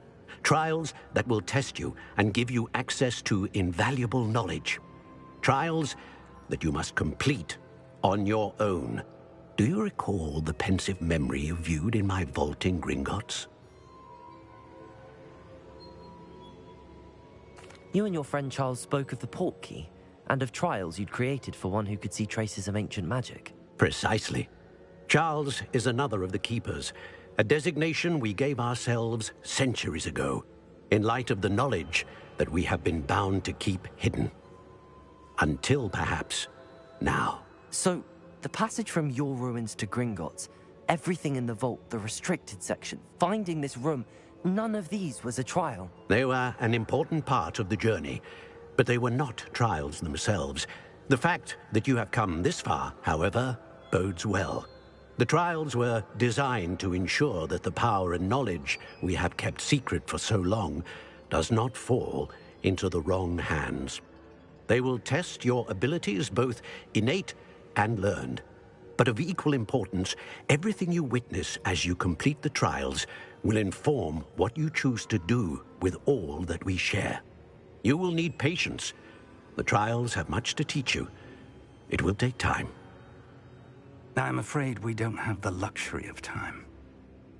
Trials that will test you and give you access to invaluable knowledge. Trials that you must complete on your own. Do you recall the pensive memory you viewed in my vault in Gringotts? You and your friend Charles spoke of the portkey, and of trials you'd created for one who could see traces of ancient magic. Precisely. Charles is another of the Keepers, a designation we gave ourselves centuries ago, in light of the knowledge that we have been bound to keep hidden. Until, perhaps, now. So, the passage from your ruins to Gringotts, everything in the vault, the restricted section, finding this room, none of these was a trial. They were an important part of the journey, but they were not trials themselves. The fact that you have come this far, however, bodes well. The trials were designed to ensure that the power and knowledge we have kept secret for so long does not fall into the wrong hands. They will test your abilities, both innate and learned. But of equal importance, everything you witness as you complete the trials will inform what you choose to do with all that we share. You will need patience. The trials have much to teach you. It will take time. I'm afraid we don't have the luxury of time.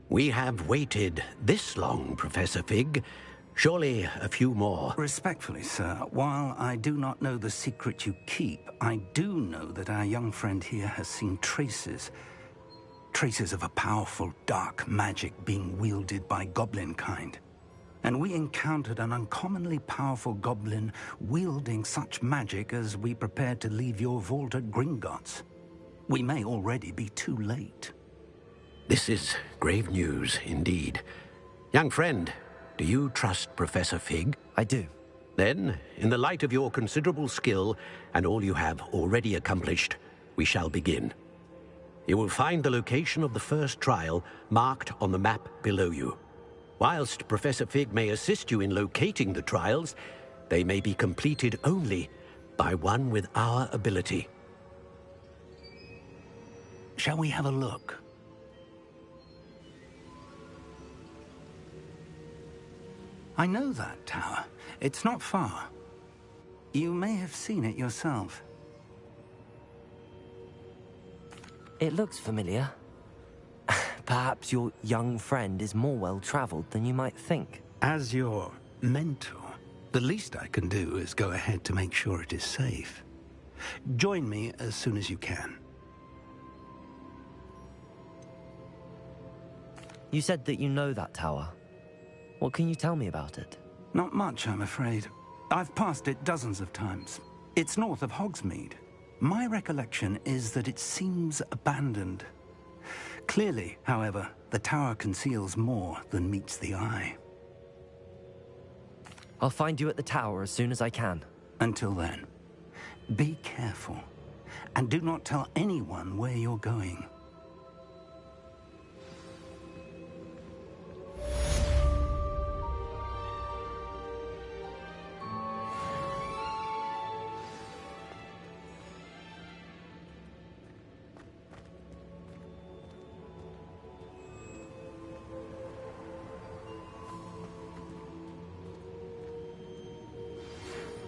We have waited this long, Professor Fig. Surely a few more. Respectfully, sir, while I do not know the secret you keep, I do know that our young friend here has seen traces of a powerful dark magic being wielded by goblin kind. And we encountered an uncommonly powerful goblin wielding such magic as we prepared to leave your vault at Gringotts. We may already be too late. This is grave news indeed. Young friend, do you trust Professor Fig? I do. Then, in the light of your considerable skill and all you have already accomplished, we shall begin. You will find the location of the first trial marked on the map below you. Whilst Professor Fig may assist you in locating the trials, they may be completed only by one with our ability. Shall we have a look? I know that tower. It's not far. You may have seen it yourself. It looks familiar. Perhaps your young friend is more well-traveled than you might think. As your mentor, the least I can do is go ahead to make sure it is safe. Join me as soon as you can. You said that you know that tower. What can you tell me about it? Not much, I'm afraid. I've passed it dozens of times. It's north of Hogsmeade. My recollection is that it seems abandoned. Clearly, however, the tower conceals more than meets the eye. I'll find you at the tower as soon as I can. Until then, be careful, and do not tell anyone where you're going.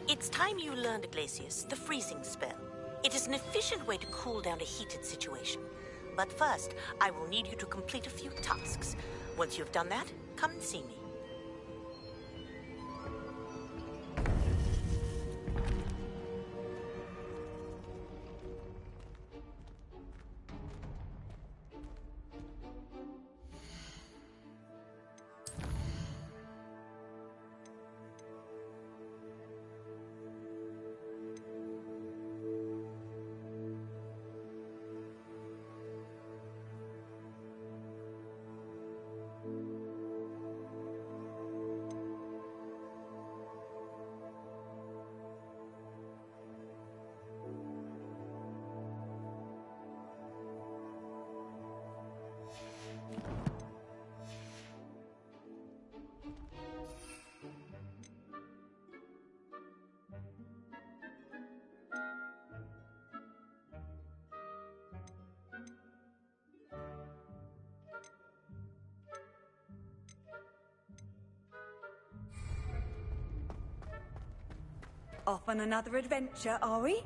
It's time you learned, Glacius, the freezing spell. It is an efficient way to cool down a heated situation. But first, I will need you to complete a few tasks. Once you've done that, come and see me. Off on another adventure, are we?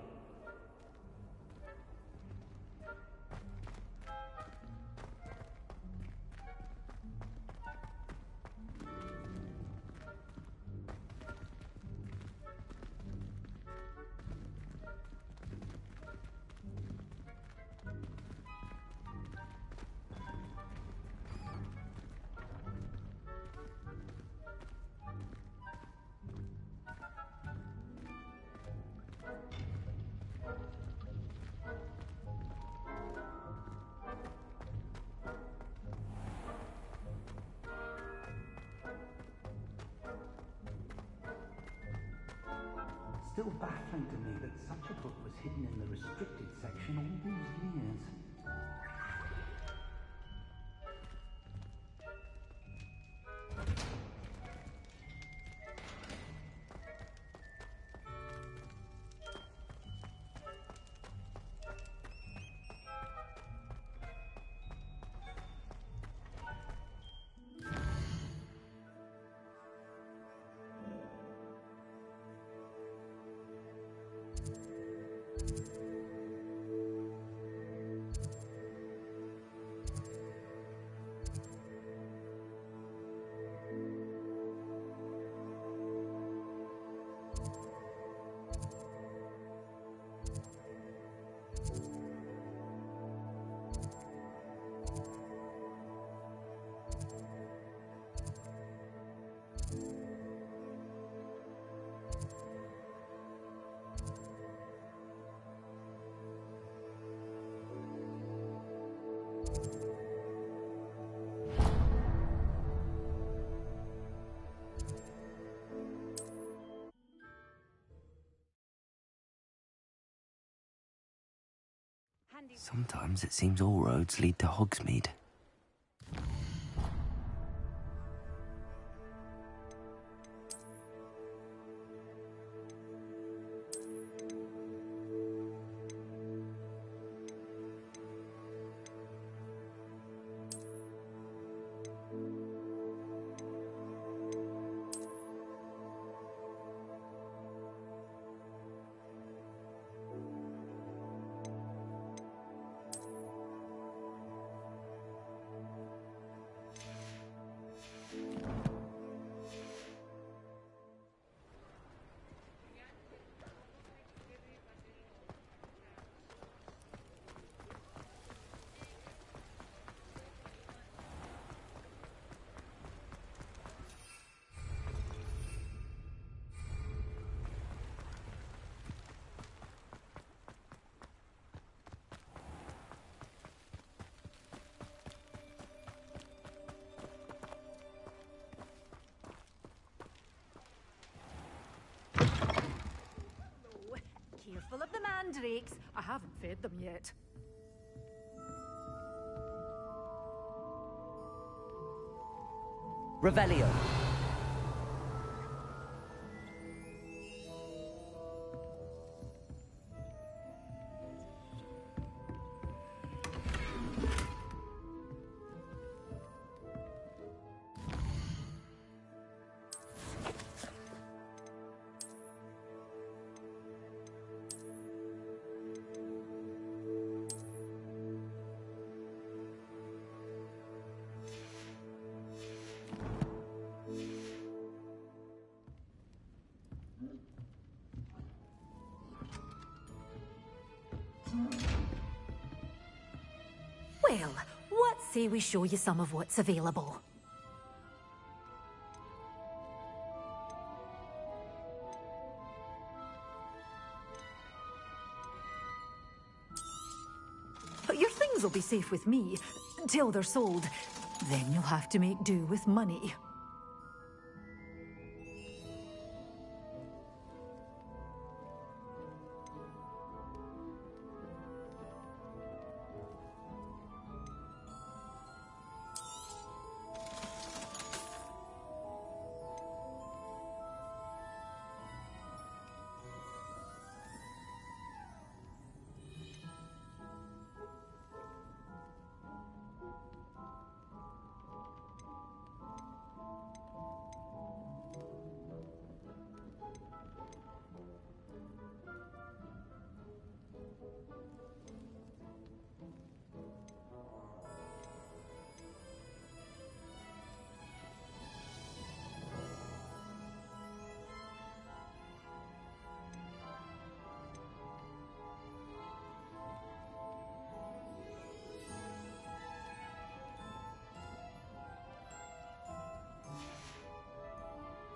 Still baffling to me that such a book was hidden in the restricted section all these years. Sometimes it seems all roads lead to Hogsmeade. full of the mandrakes. I haven't fed them yet. Revelio. Well, what say we show you some of what's available? Your things will be safe with me, till they're sold. Then you'll have to make do with money.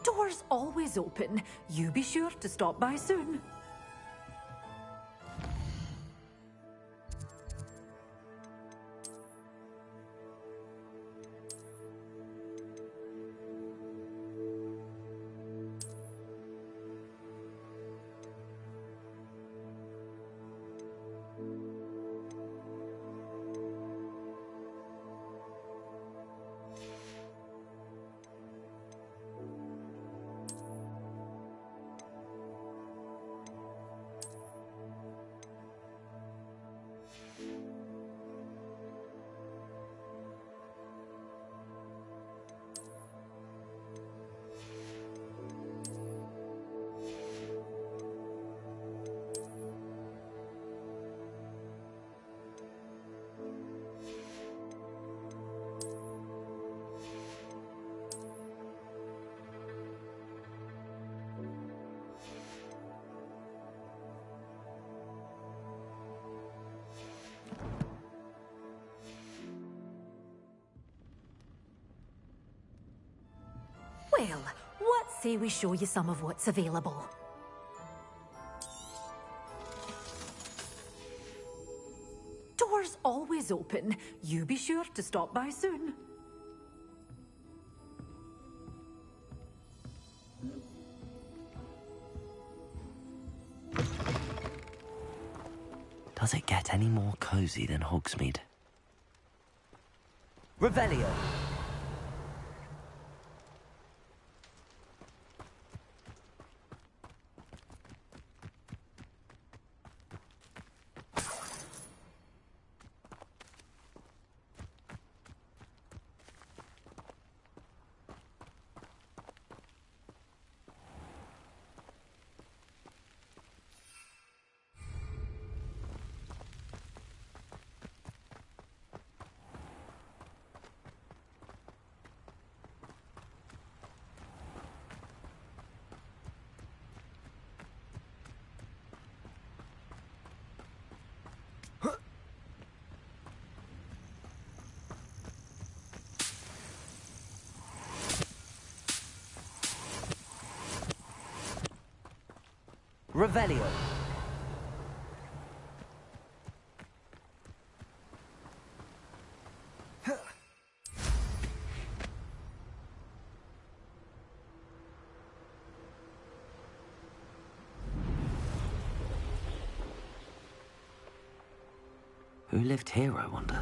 Doors always open. You be sure to stop by soon. Well, what say we show you some of what's available? Doors always open. You be sure to stop by soon. Does it get any more cozy than Hogsmeade? Revelio. Revelio. Who lived here, I wonder?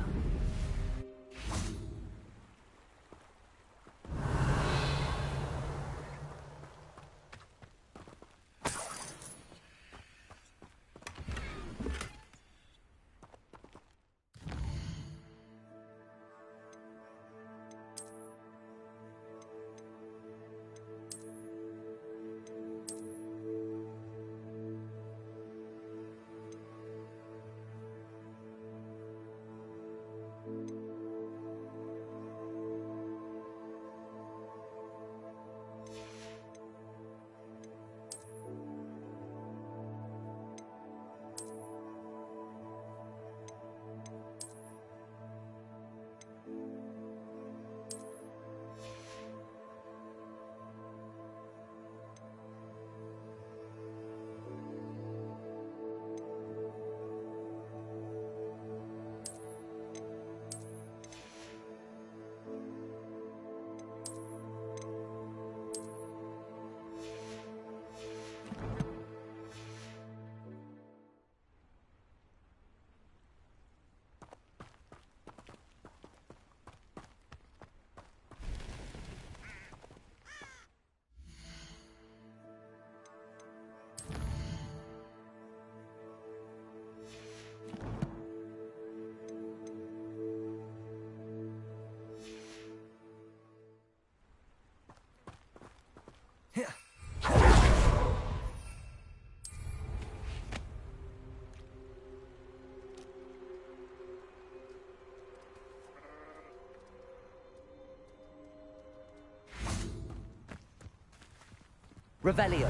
Revelio.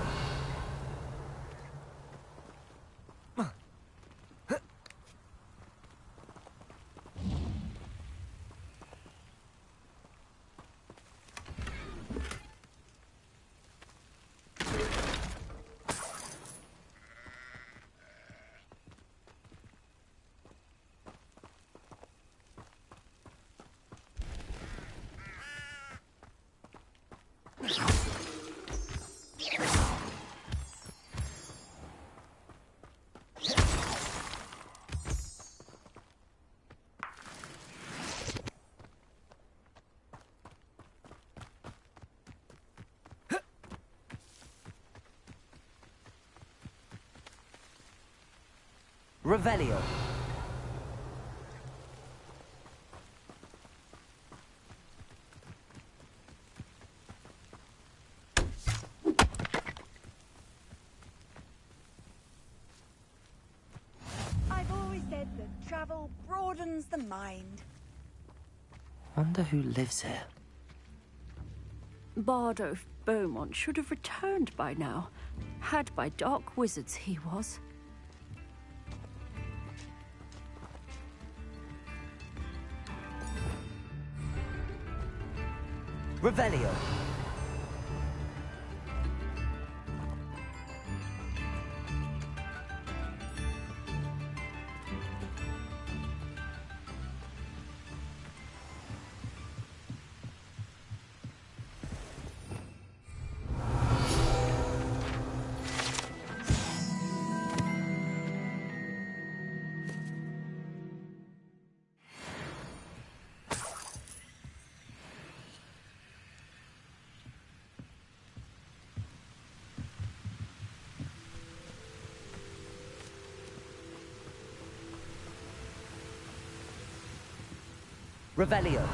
Revelio. I've always said that travel broadens the mind. Wonder who lives here. Bardo Beaumont should have returned by now. Had by dark wizards he was. Revelio. Revelio.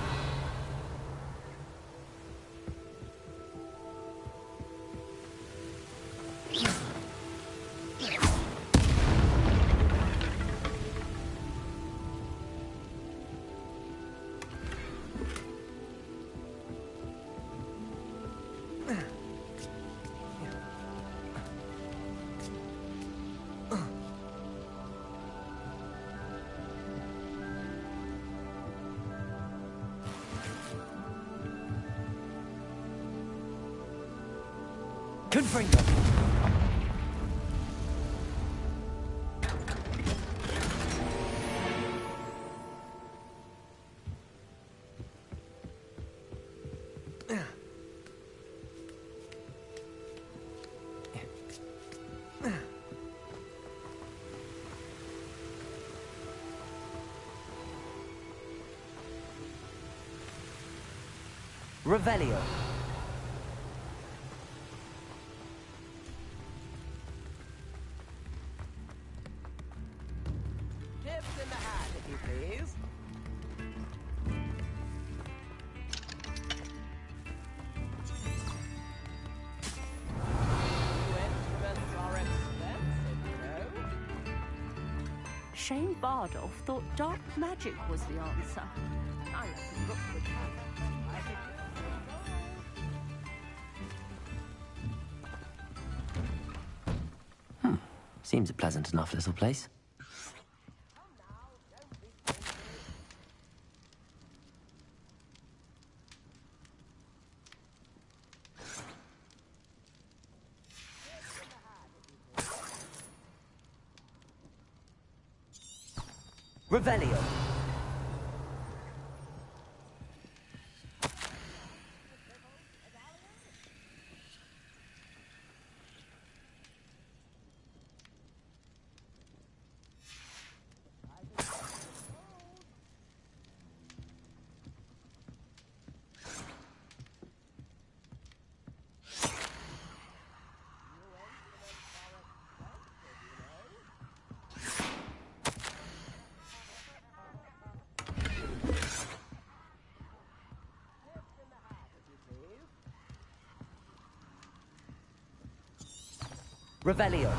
Confringo. Revelio. Tips in the hat, if you please. New instruments are expensive, you know. Shane Bardolph thought dark magic was the answer. I let him look for that. Seems a pleasant enough little place. Revelio. Revelio.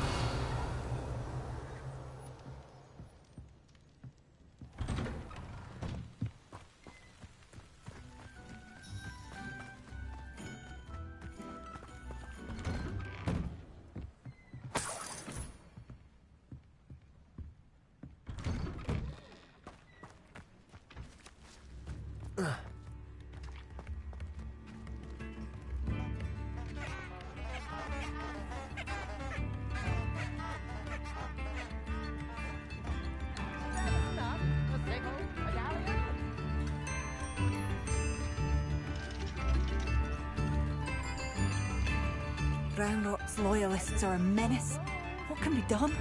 Ranrock's loyalists are a menace. What can be done?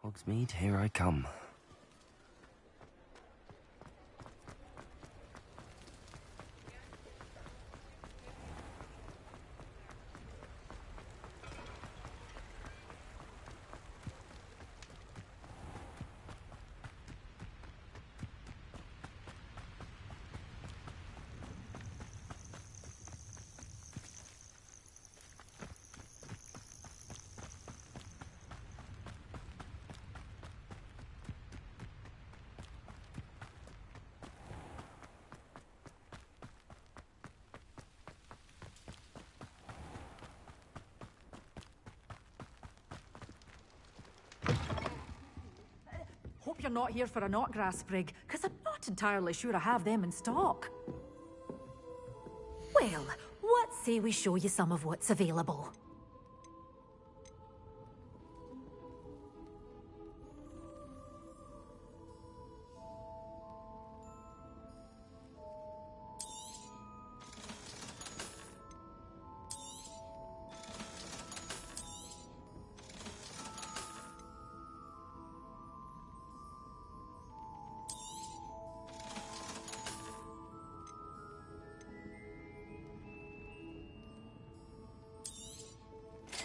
Hogsmeade, here I come. Hope you're not here for a knotgrass sprig, because I'm not entirely sure I have them in stock. Well, what say we show you some of what's available?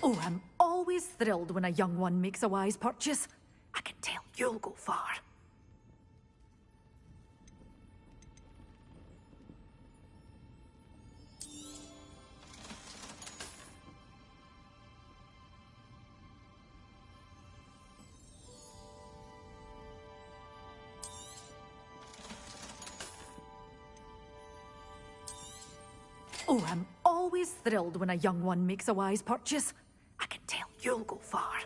Oh, I'm always thrilled when a young one makes a wise purchase. I can tell you'll go far. Oh, I'm always thrilled when a young one makes a wise purchase. I can tell you'll go far.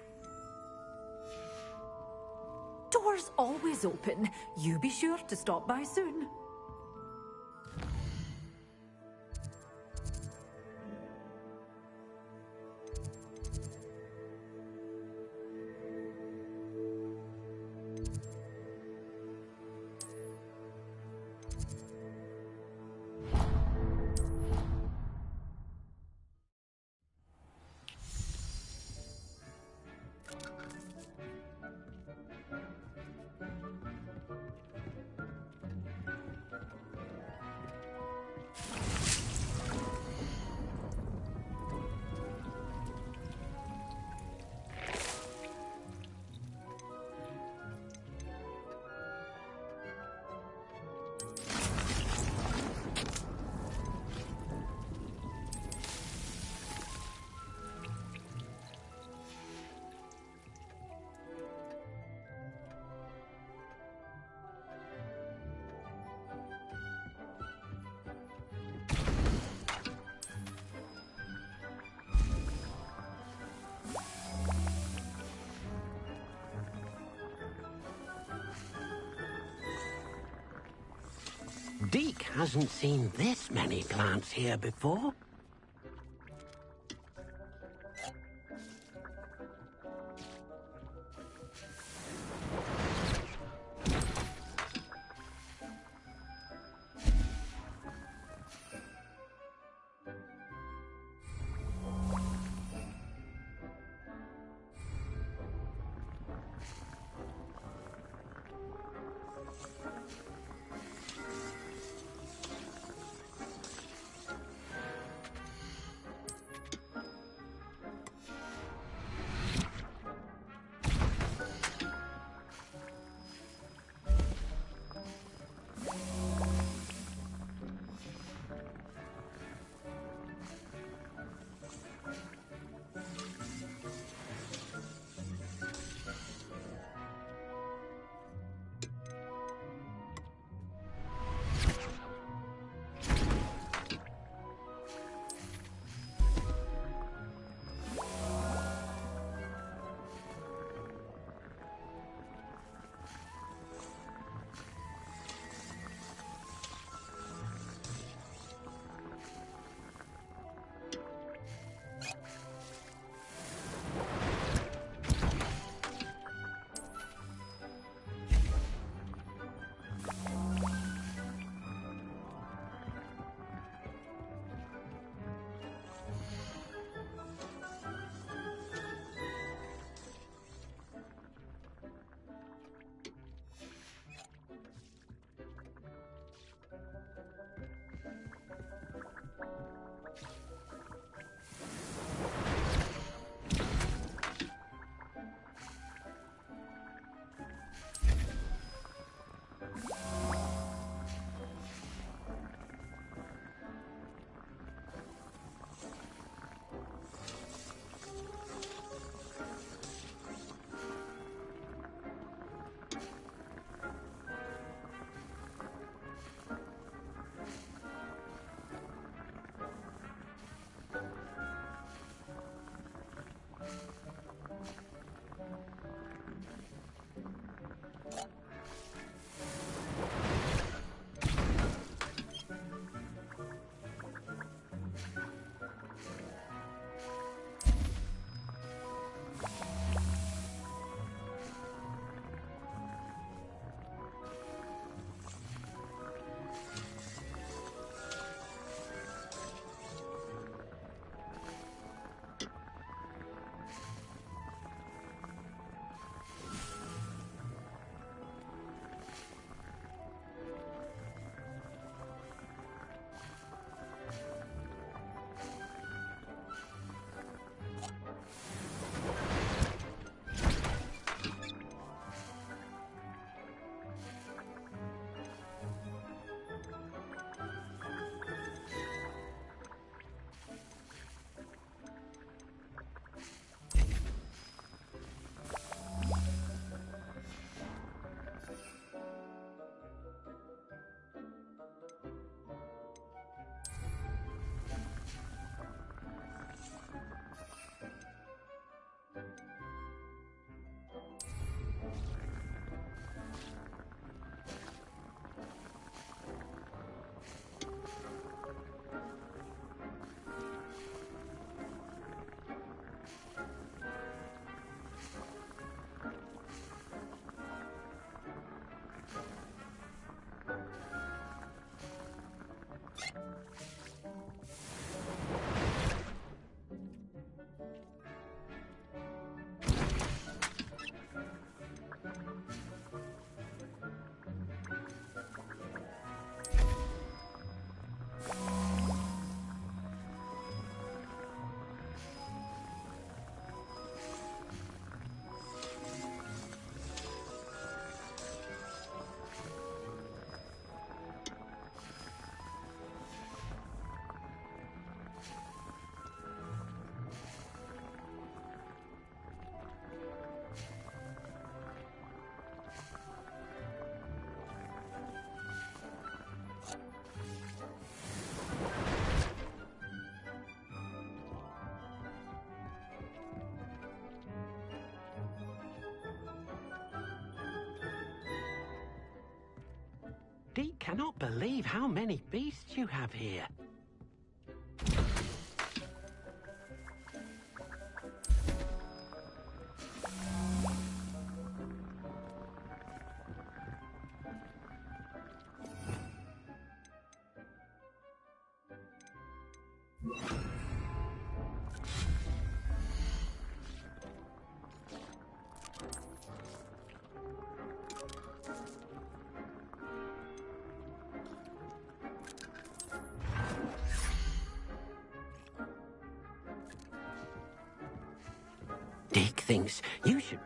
Doors always open. You be sure to stop by soon. Deke hasn't seen this many plants here before. Deke cannot believe how many beasts you have here. Deke thinks you should...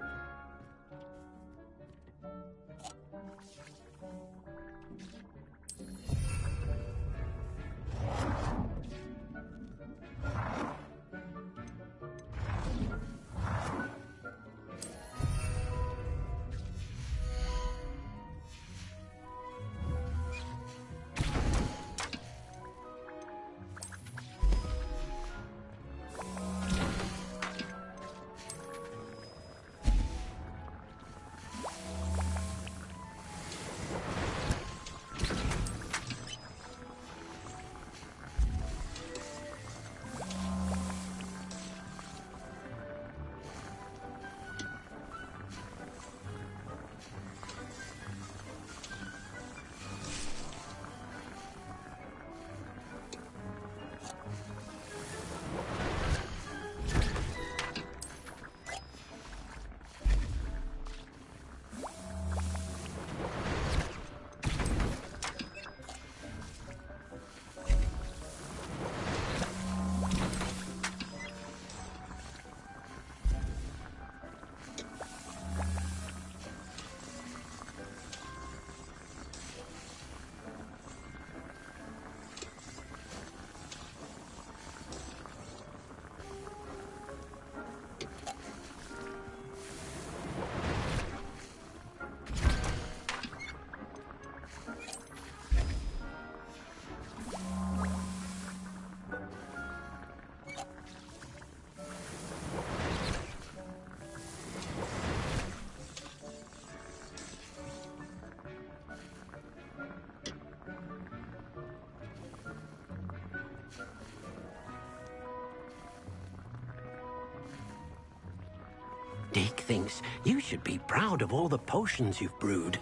Deke thinks you should be proud of all the potions you've brewed.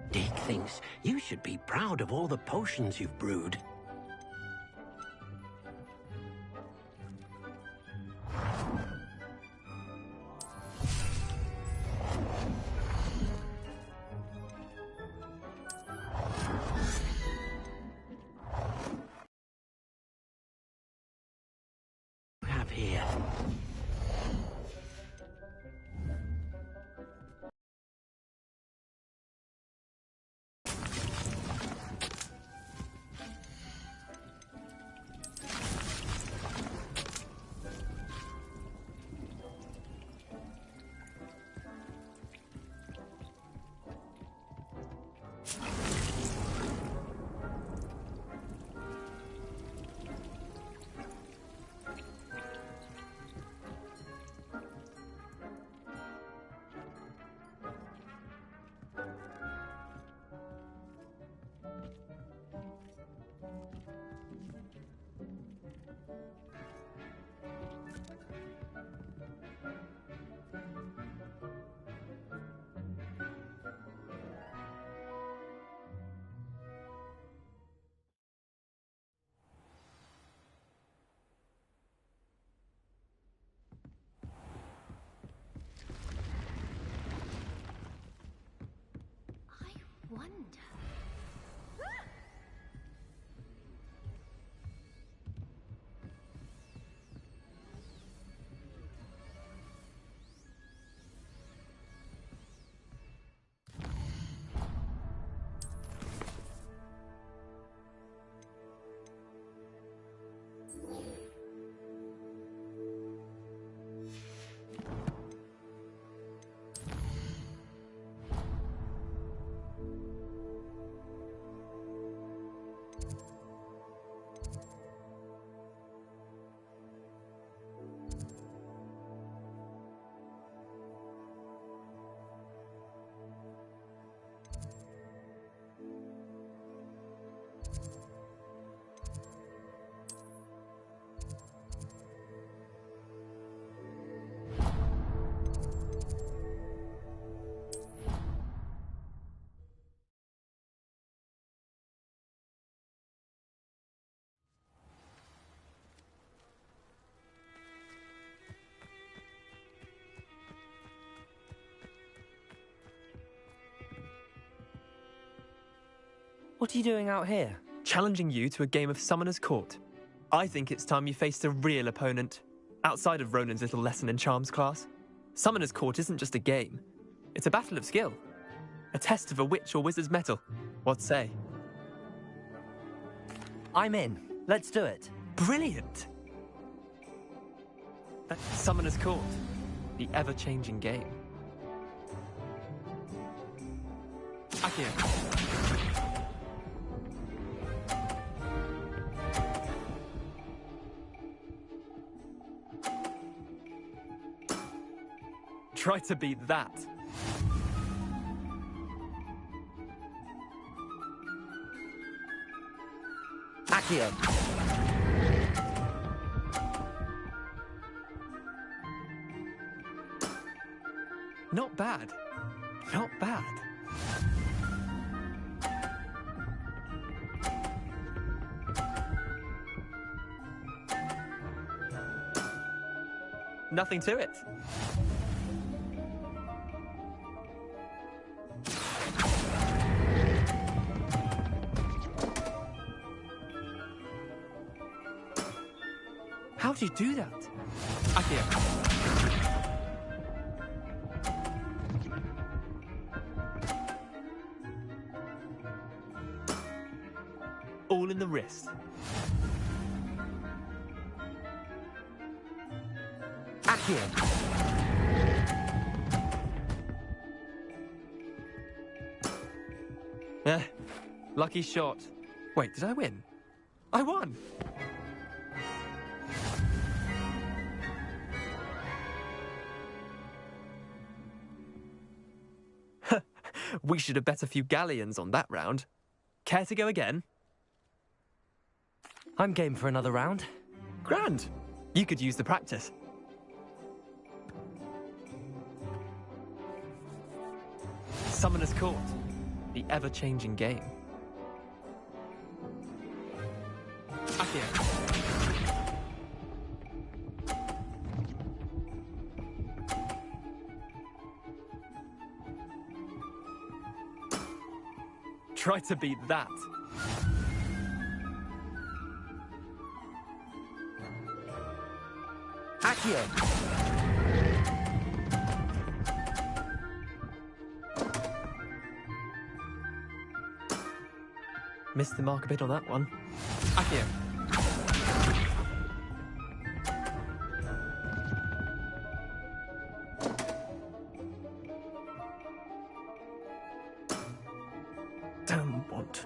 Deke thinks you should be proud of all the potions you've brewed. What are you doing out here? Challenging you to a game of Summoner's Court. I think it's time you faced a real opponent, outside of Ronan's little lesson in charms class. Summoner's Court isn't just a game. It's a battle of skill. A test of a witch or wizard's mettle. What say? I'm in. Let's do it. Brilliant! Summoner's Court. The ever-changing game. Accio. Try to beat that. Accio. Not bad. Not bad. Nothing to it. How do you do that? Accio. All in the wrist. Accio. Lucky shot. Wait, did I win? I won! We should have bet a few galleons on that round. Care to go again? I'm game for another round. Grand. You could use the practice. Summoner's Court. The ever-changing game. Accio. Try to beat that. Accio. Missed the mark a bit on that one. Accio. Don't want.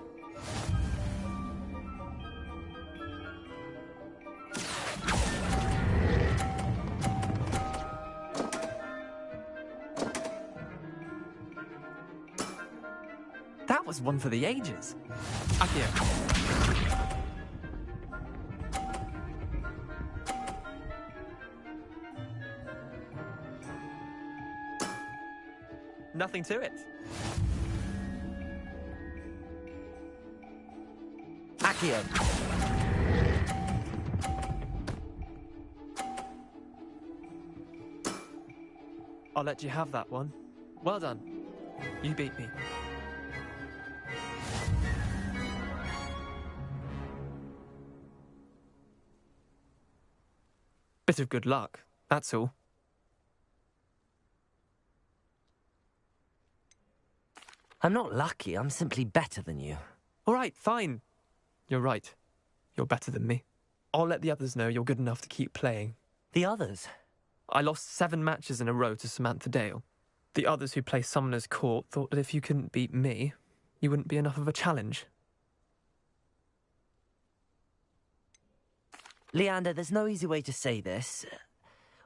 That was one for the ages. Accio. Nothing to it. Accio. I'll let you have that one. Well done. You beat me. Bit of good luck, that's all. I'm not lucky, I'm simply better than you. All right, fine. You're right. You're better than me. I'll let the others know you're good enough to keep playing. The others? I lost 7 matches in a row to Samantha Dale. The others who play Summoner's Court thought that if you couldn't beat me, you wouldn't be enough of a challenge. Leander, there's no easy way to say this.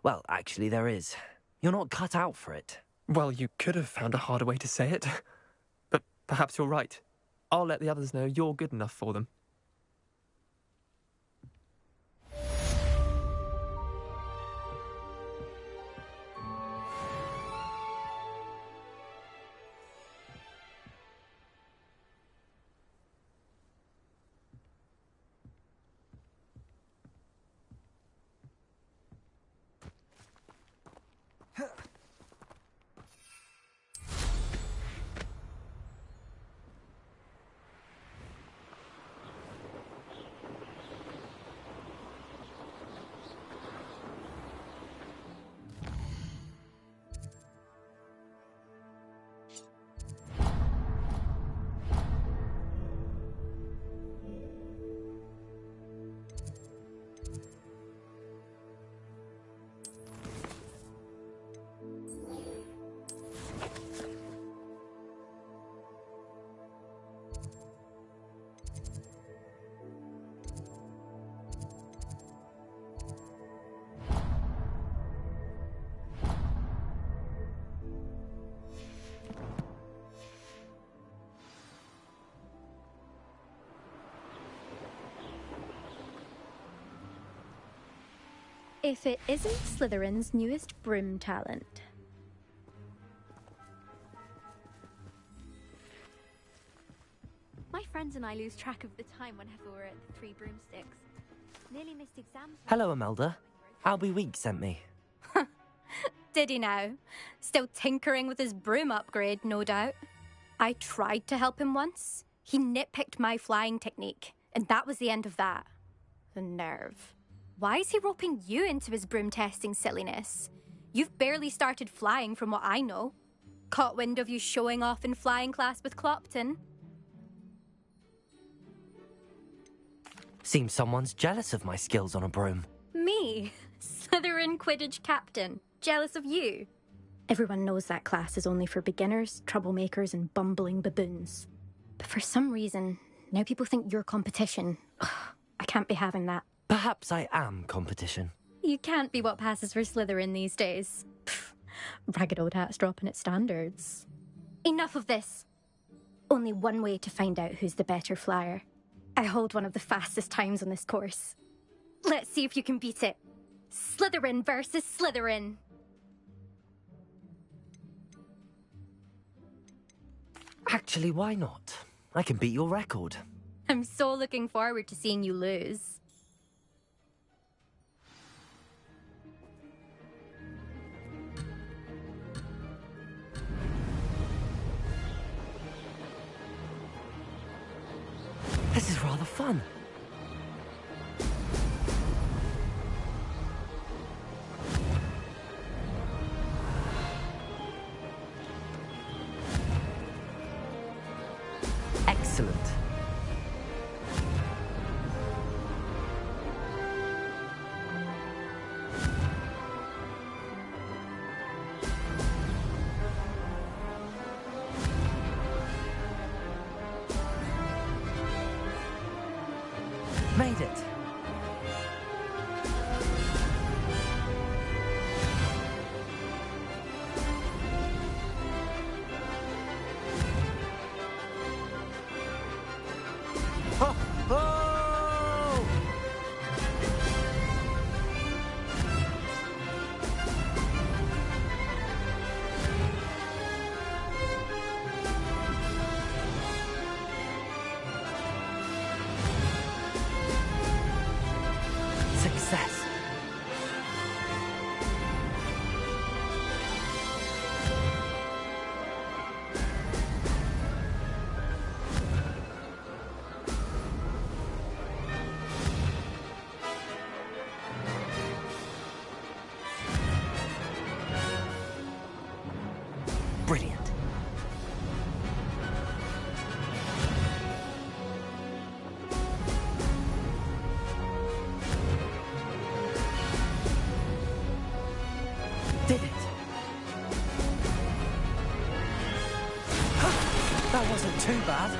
Well, actually, there is. You're not cut out for it. Well, you could have found a harder way to say it. But perhaps you're right. I'll let the others know you're good enough for them. If it isn't Slytherin's newest broom talent. My friends and I lose track of the time whenever we're at the Three Broomsticks. Nearly missed exams. Hello, Imelda. Albie Weeks sent me. Did he now? Still tinkering with his broom upgrade, no doubt. I tried to help him once. He nitpicked my flying technique, and that was the end of that. The nerve. Why is he roping you into his broom testing silliness? You've barely started flying from what I know. Caught wind of you showing off in flying class with Clopton. Seems someone's jealous of my skills on a broom. Me? Slytherin Quidditch captain. Jealous of you? Everyone knows that class is only for beginners, troublemakers, and bumbling baboons. But for some reason, now people think you're competition. Ugh, I can't be having that. Perhaps I am competition. You can't be what passes for Slytherin these days. Pfft, ragged old hat's dropping its standards. Enough of this. Only one way to find out who's the better flyer. I hold one of the fastest times on this course. Let's see if you can beat it. Slytherin versus Slytherin. Actually, why not? I can beat your record. I'm so looking forward to seeing you lose. This is rather fun. Excellent. Made it. Oh! Oh! Success. Brilliant. Did it? That wasn't too bad.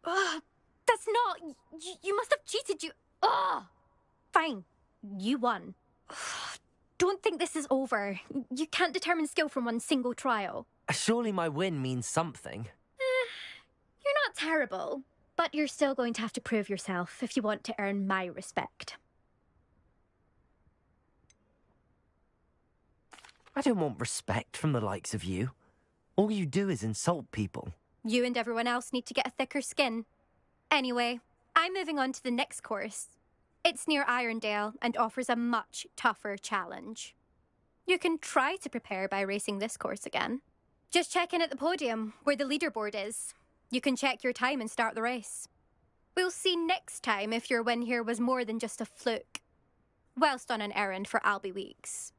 Ugh, that's not... You must have cheated, you... Ugh! Fine. You won. Ugh, don't think this is over. You can't determine skill from one single trial. Surely my win means something. You're not terrible, but you're still going to have to prove yourself if you want to earn my respect. I don't want respect from the likes of you. All you do is insult people. You and everyone else need to get a thicker skin. Anyway, I'm moving on to the next course. It's near Irondale and offers a much tougher challenge. You can try to prepare by racing this course again. Just check in at the podium, where the leaderboard is. You can check your time and start the race. We'll see next time if your win here was more than just a fluke. Whilst on an errand for Albie Weeks.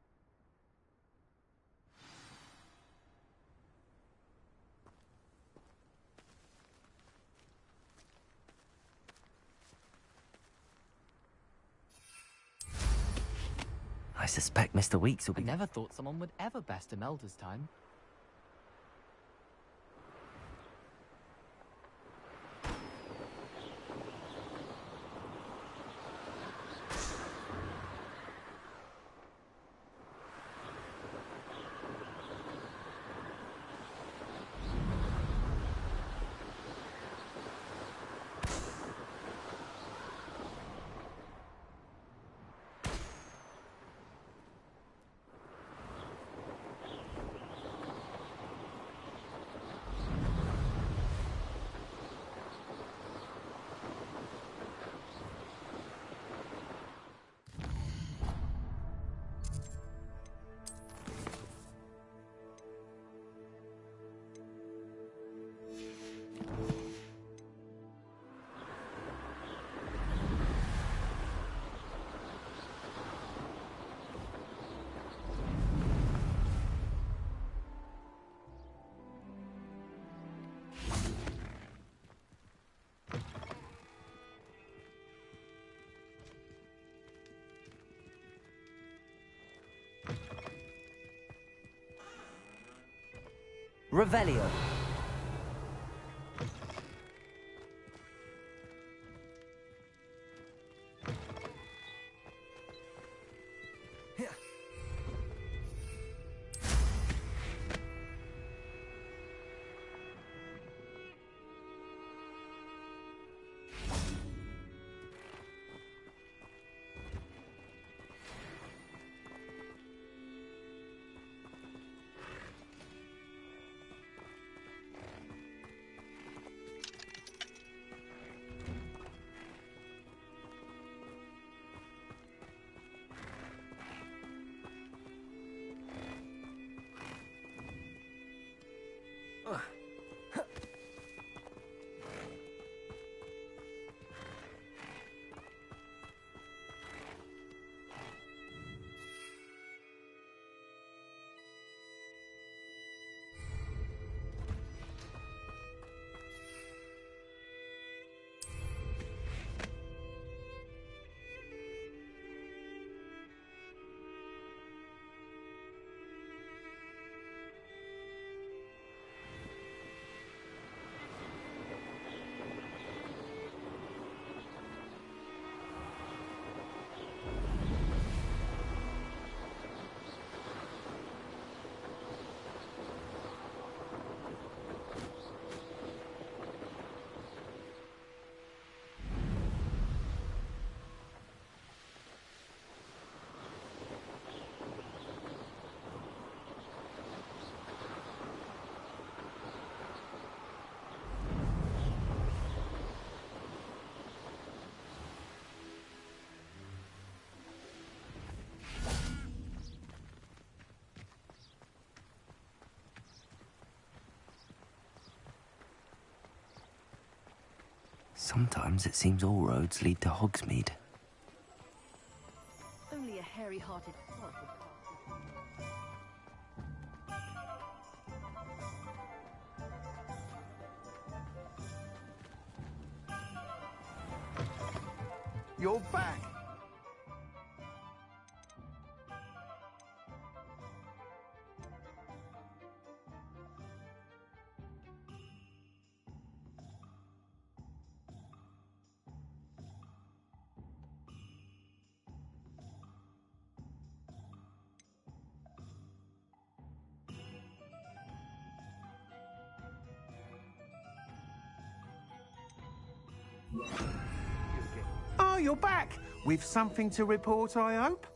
I suspect Mr. Weeks will be... I never thought someone would ever best Imelda's time. Revelio. Sometimes it seems all roads lead to Hogsmeade. Only a hairy-hearted cod would pass. You're back! Oh, you're back! With something to report, I hope?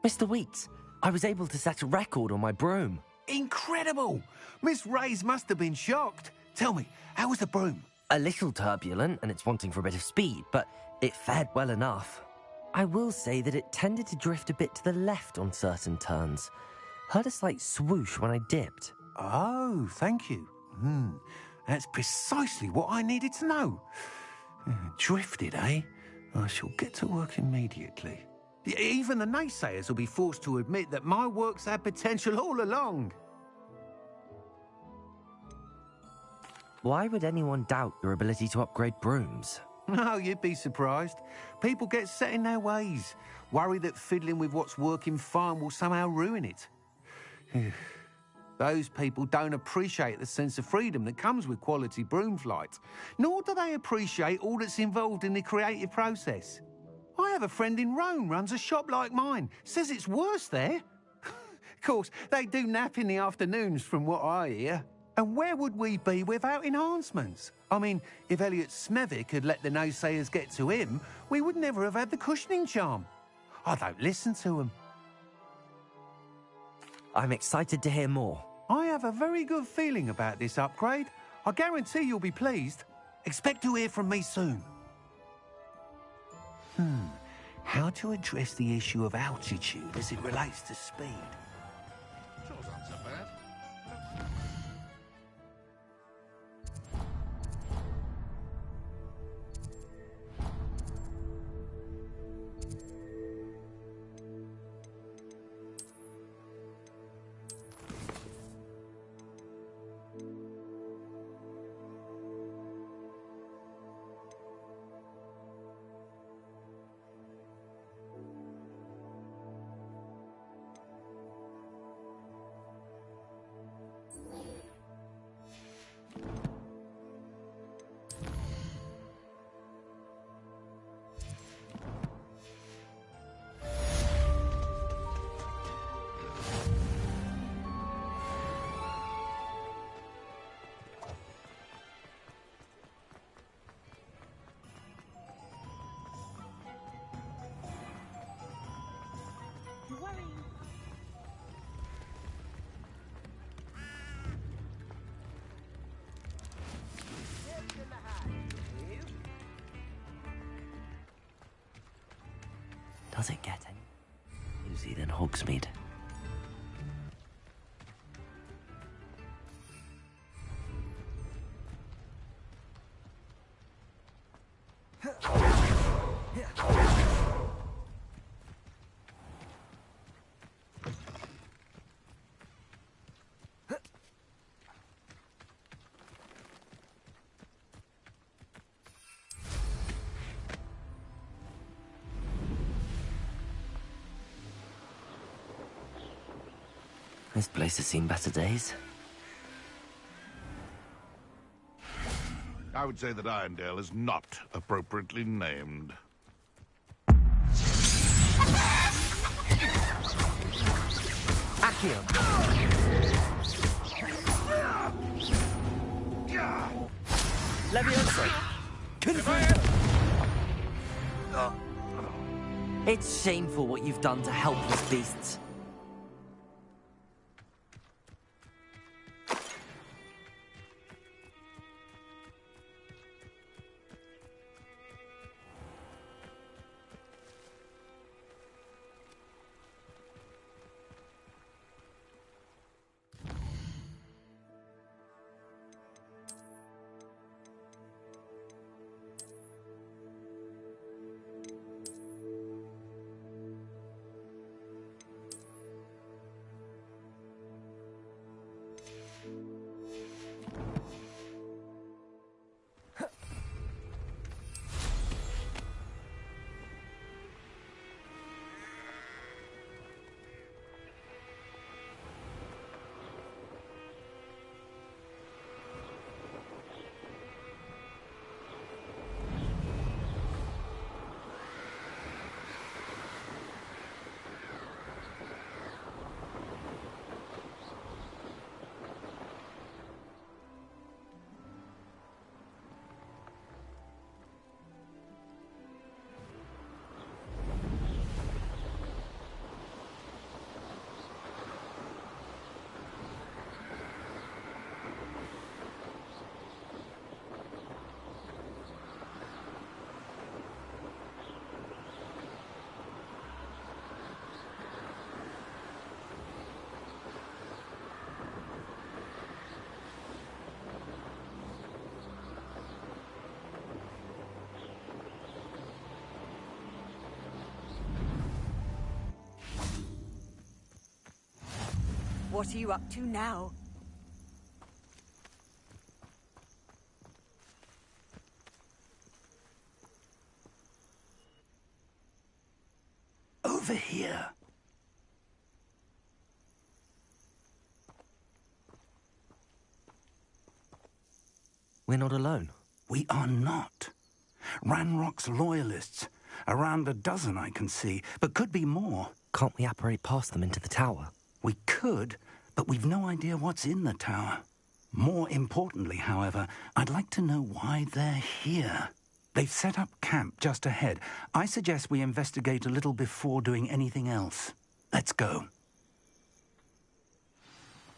Mr. Wheats, I was able to set a record on my broom. Incredible! Miss Reyes must have been shocked. Tell me, how was the broom? A little turbulent, and it's wanting for a bit of speed, but it fared well enough. I will say that it tended to drift a bit to the left on certain turns. Heard a slight swoosh when I dipped. Oh, thank you. That's precisely what I needed to know. Drifted, eh? I shall get to work immediately. Even the naysayers will be forced to admit that my work's had potential all along. Why would anyone doubt your ability to upgrade brooms? No, you'd be surprised. People get set in their ways, worry that fiddling with what's working fine will somehow ruin it. Those people don't appreciate the sense of freedom that comes with quality broom flight, nor do they appreciate all that's involved in the creative process. I have a friend in Rome runs a shop like mine, says it's worse there. Of course, they do nap in the afternoons from what I hear. And where would we be without enhancements? I mean, if Elliot Smethwick had let the naysayers get to him, we would never have had the cushioning charm. I don't listen to them. I'm excited to hear more. I have a very good feeling about this upgrade. I guarantee you'll be pleased. Expect to hear from me soon. How to address the issue of altitude as it relates to speed? Sure, not so bad. Does it get any cozy than Hogsmeade? This place has seen better days. I would say that Irondale is not appropriately named. Accio! Leviosa! It's shameful what you've done to helpless beasts. What are you up to now? Over here. We're not alone. We are not. Ranrock's loyalists. Around a dozen I can see, but could be more. Can't we apparate past them into the tower? We could, but we've no idea what's in the tower. More importantly, however, I'd like to know why they're here. They've set up camp just ahead. I suggest we investigate a little before doing anything else. Let's go.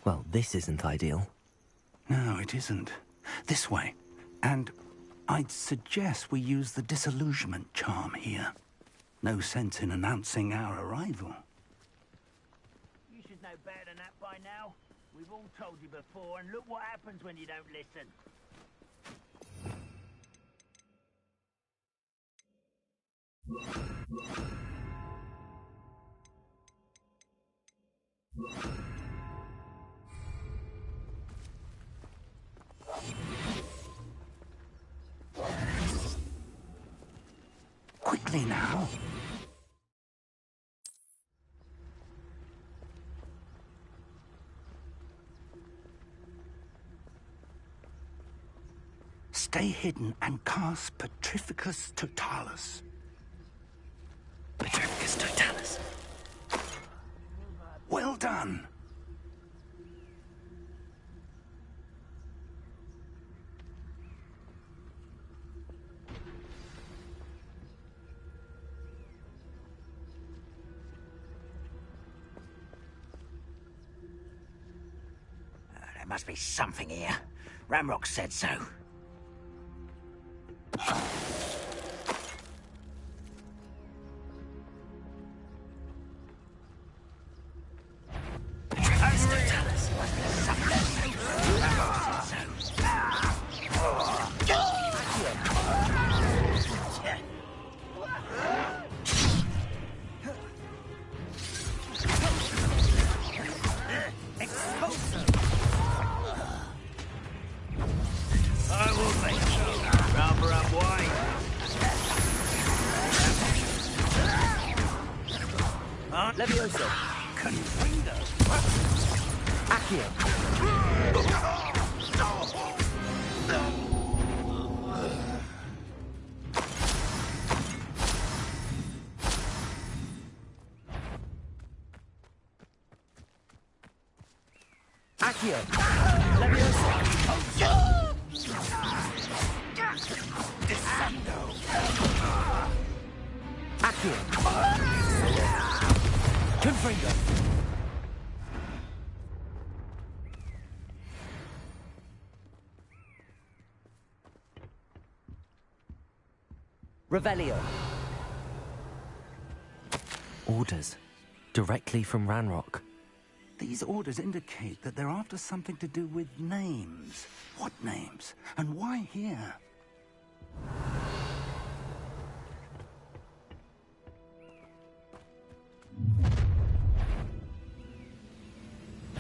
Well, this isn't ideal. No, it isn't. This way. And I'd suggest we use the disillusionment charm here. No sense in announcing our arrival. You should know better than that by now. We've all told you before, and look what happens when you don't listen. Quickly now. Stay hidden and cast Petrificus Totalis. Petrificus Totalis. Well done. There must be something here. Ranrock said so. Levioso. Confringo. Accio. Accio. Levioso. Descendo. Accio. Confringo. Revelio. Orders. Directly from Ranrock. These orders indicate that they're after something to do with names. What names? And why here?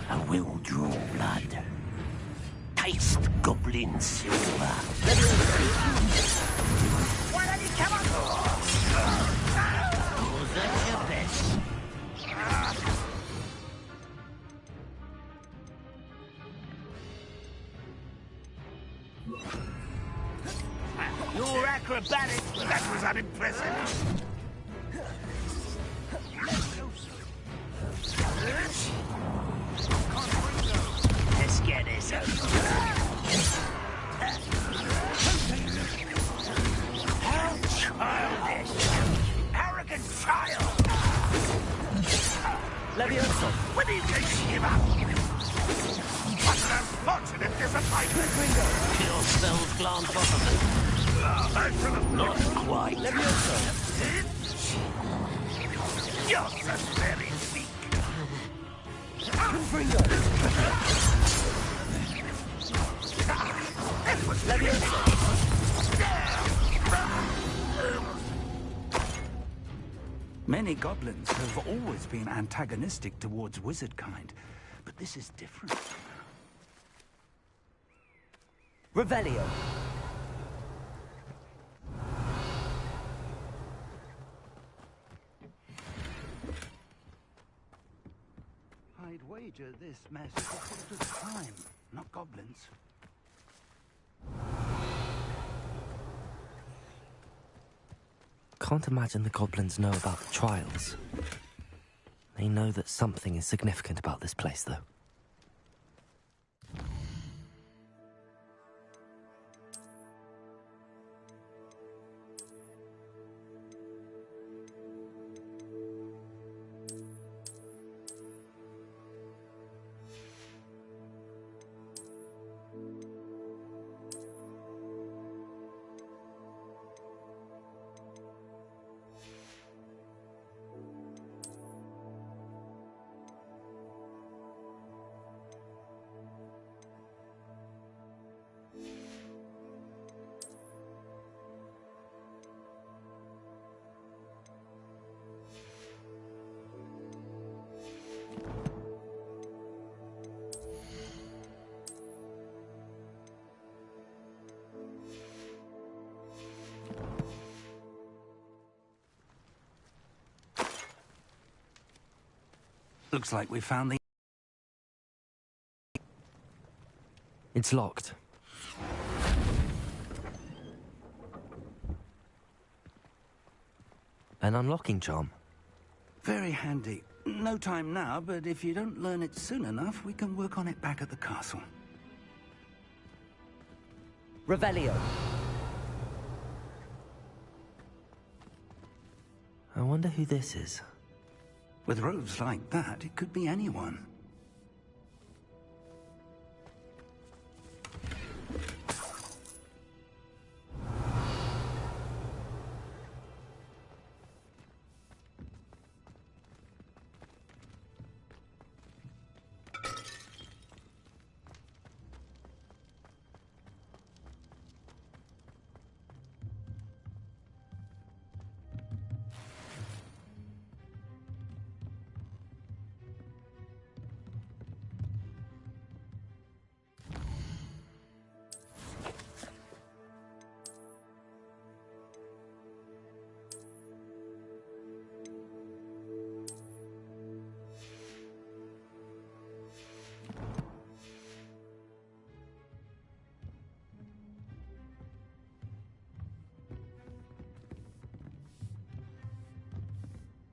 I will draw blood. Taste goblin silver. Why don't you come on? Was that your best? Your acrobatic. That was unimpressive. Let's get this over. How childish! Arrogant child! Levioso. When do you give up? What an unfortunate disappointment! Kill spells glance off of them. Not quite. Levioso. You're so very weak. Confringo. Levioso. Many goblins have always been antagonistic towards wizard kind, but this is different. Revelio. I'd wager this mess is a sort of crime, not goblins. Can't imagine the goblins know about the trials. They know that something is significant about this place, though. Looks like we found the... It's locked. An unlocking charm. Very handy. No time now, but if you don't learn it soon enough, we can work on it back at the castle. Revelio. I wonder who this is. With robes like that, it could be anyone.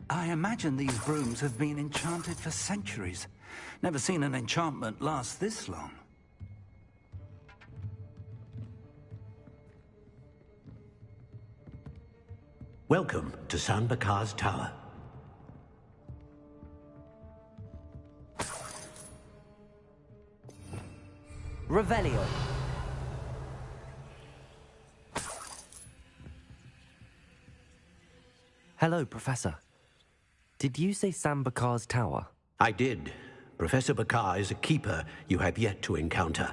I imagine these brooms have been enchanted for centuries. Never seen an enchantment last this long. Welcome to San Bakar's Tower. Revelio. Hello, Professor. Did you say San Bakar's Tower? I did. Professor Bakar is a keeper you have yet to encounter.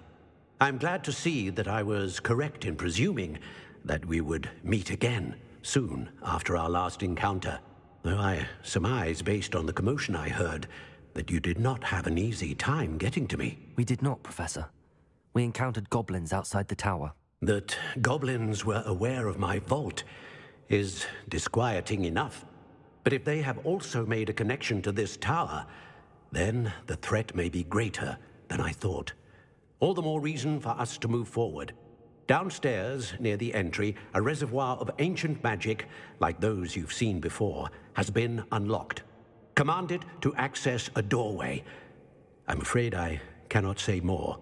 I'm glad to see that I was correct in presuming that we would meet again soon after our last encounter, though I surmise, based on the commotion I heard, that you did not have an easy time getting to me. We did not, Professor. We encountered goblins outside the tower. That goblins were aware of my vault is disquieting enough. But if they have also made a connection to this tower, then the threat may be greater than I thought. All the more reason for us to move forward. Downstairs, near the entry, a reservoir of ancient magic, like those you've seen before, has been unlocked. Commanded to access a doorway. I'm afraid I cannot say more.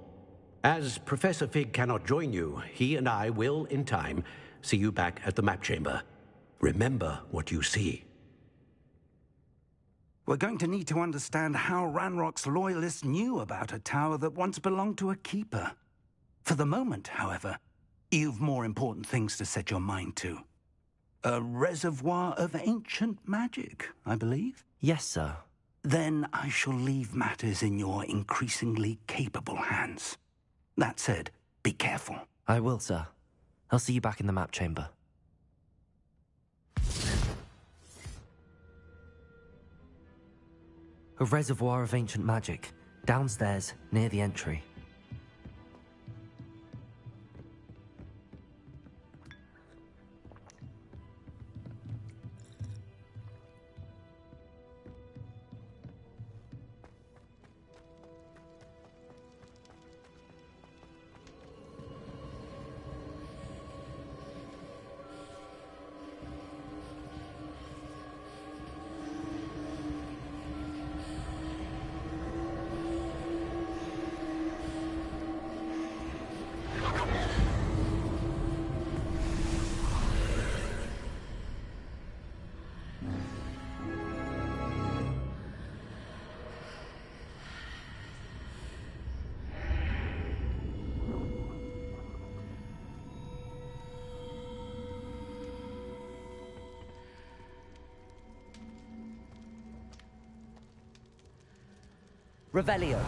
As Professor Fig cannot join you, he and I will, in time, see you back at the map chamber. Remember what you see. We're going to need to understand how Ranrock's loyalists knew about a tower that once belonged to a keeper. For the moment, however, you've more important things to set your mind to. A reservoir of ancient magic, I believe? Yes, sir. Then I shall leave matters in your increasingly capable hands. That said, be careful. I will, sir. I'll see you back in the map chamber. A reservoir of ancient magic, downstairs, near the entry. Revelio.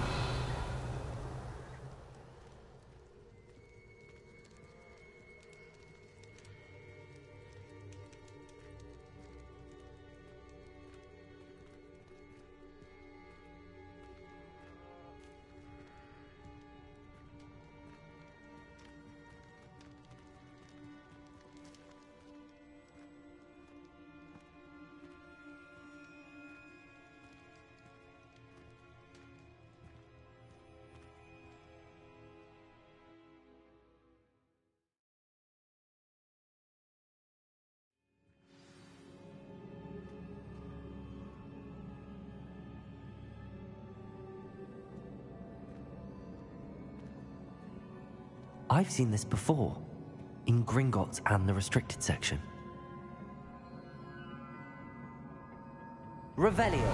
I've seen this before, in Gringotts and the restricted section. Revelio.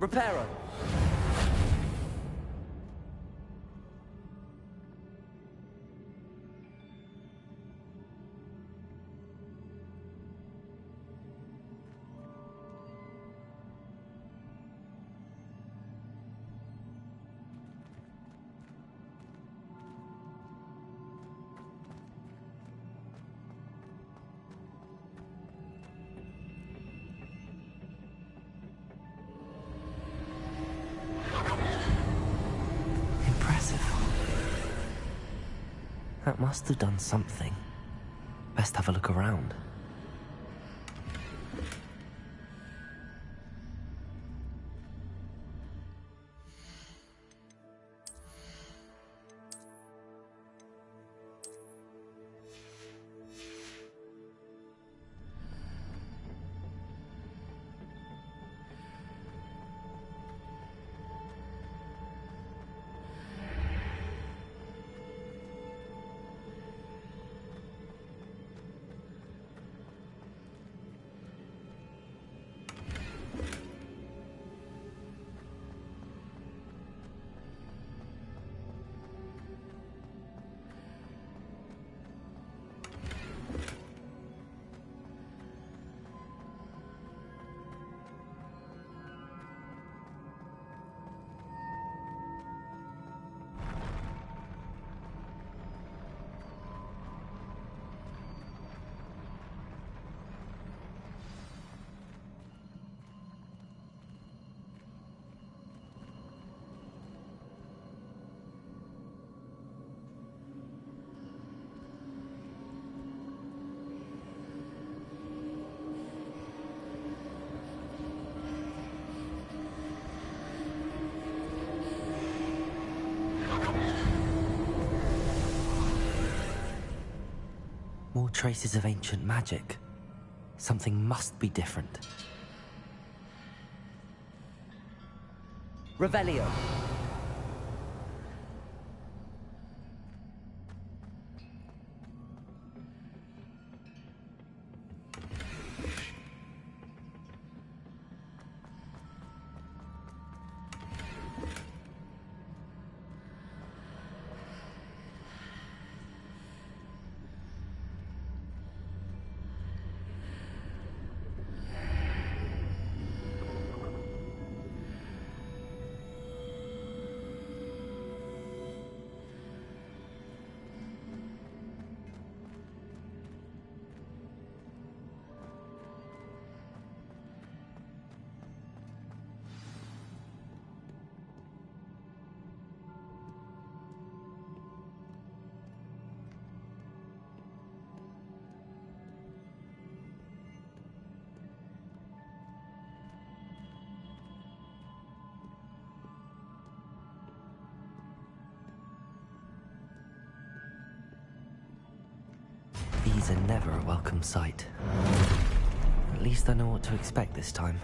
Reparo. must have done something. Best have a look around. More traces of ancient magic. Something must be different. Revelio. These are never a welcome sight. At least I know what to expect this time.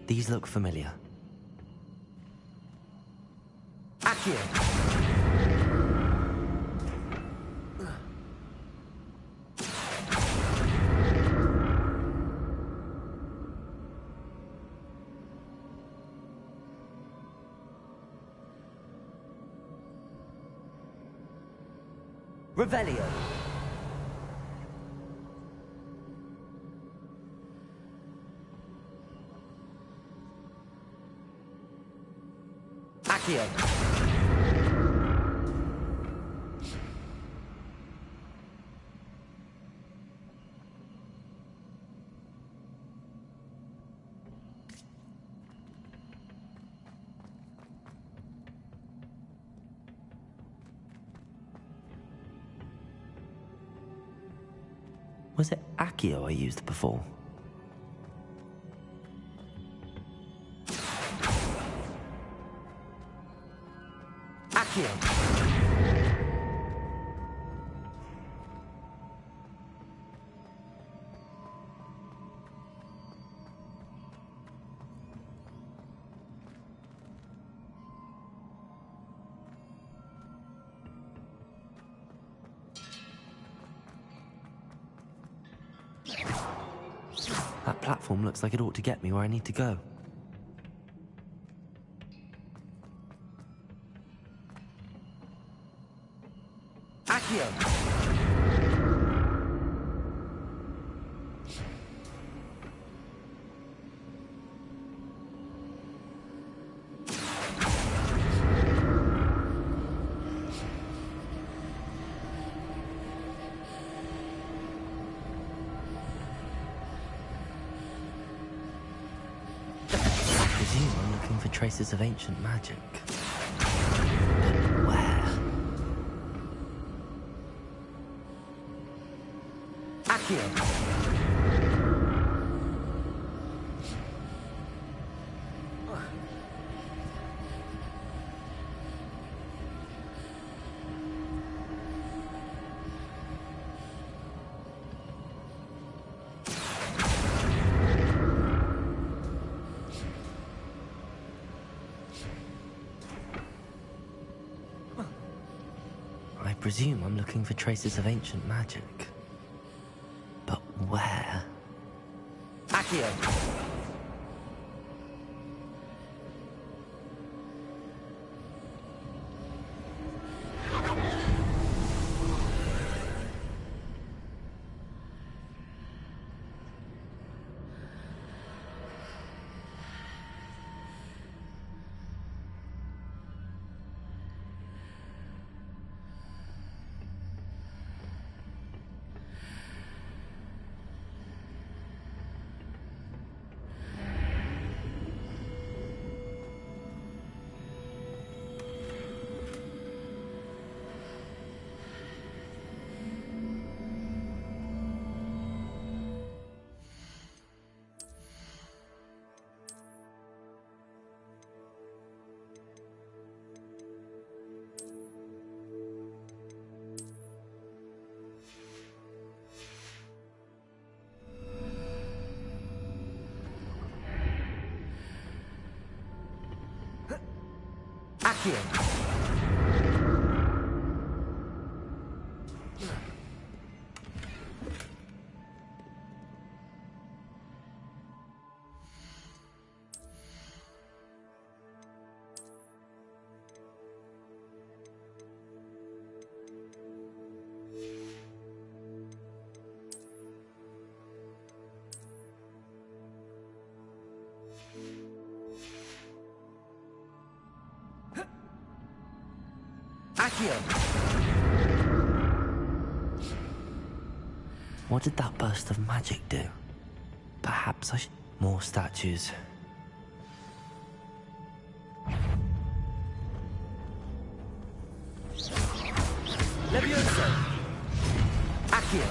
These look familiar. Accio. Revelio. Accio. Was it Accio I used before? Accio. That platform looks like it ought to get me where I need to go. Accio! I'm looking for traces of ancient magic. But where? Accio! I presume I'm looking for traces of ancient magic. But where? Accio! Accio! Accio! What did that burst of magic do? Perhaps I should... More statues. Levioso! Accio!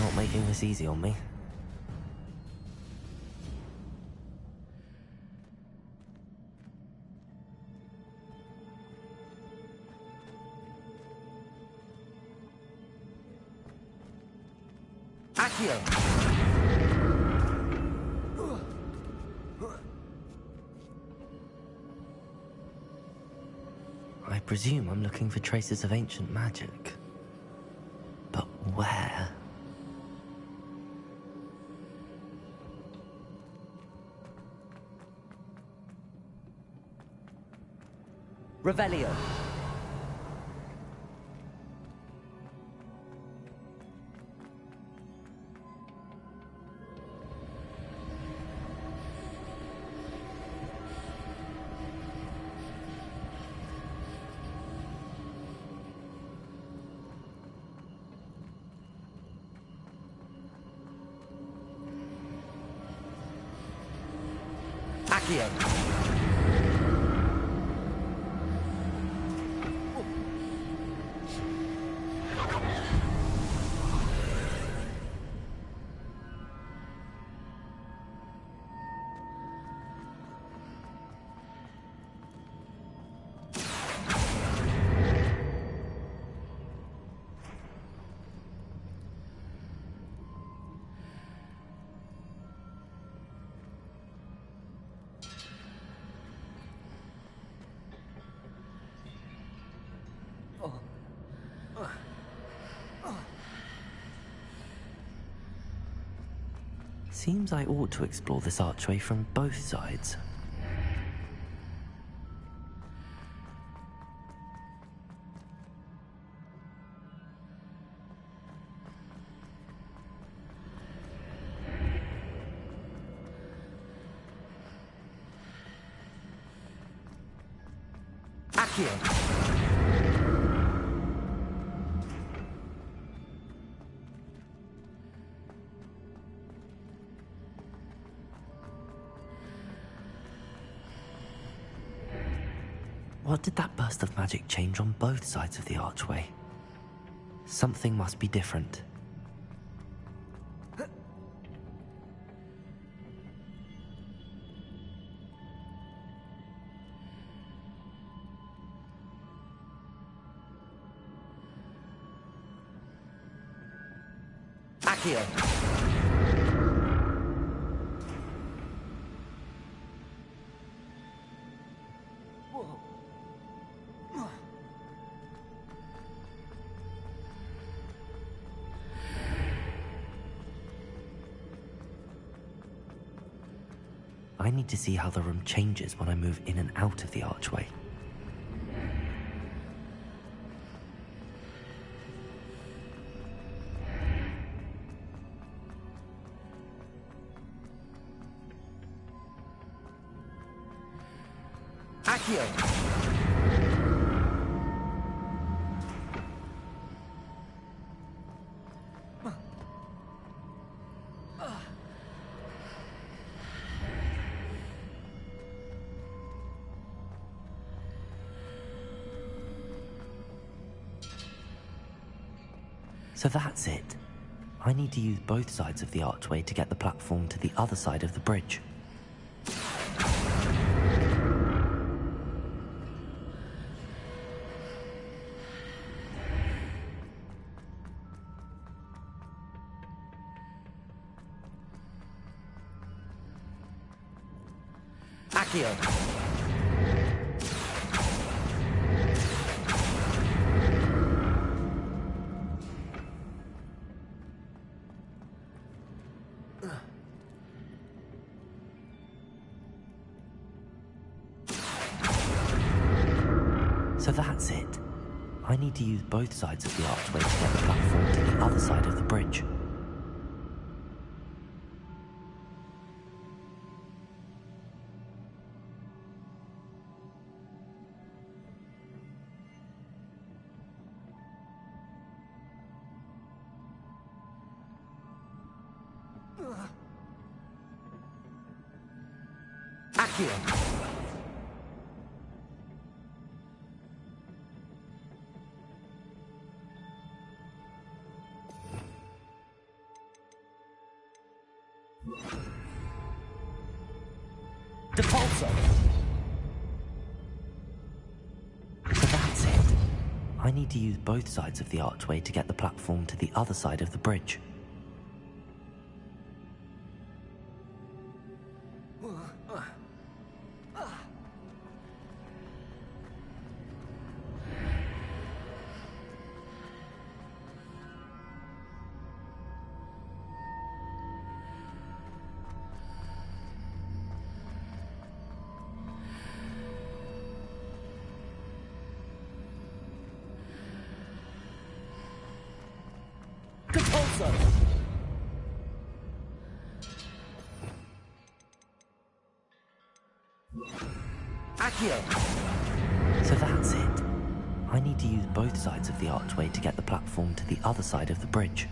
Not making this easy on me. Accio! I presume I'm looking for traces of ancient magic. But where? Revelio. Accio. Seems I ought to explore this archway from both sides. Accio. What did that burst of magic change on both sides of the archway? Something must be different. Accio. I need to see how the room changes when I move in and out of the archway. Accio! So that's it. I need to use both sides of the archway to get the platform to the other side of the bridge. Accio! So that's it. I need to use both sides of the archway to get the platform to the other side of the bridge. Accio! Depulso! So that's it. I need to use both sides of the archway to get the platform to the other side of the bridge. Catulso! Accio! So that's it. I need to use both sides of the archway to get the platform to the other side of the bridge.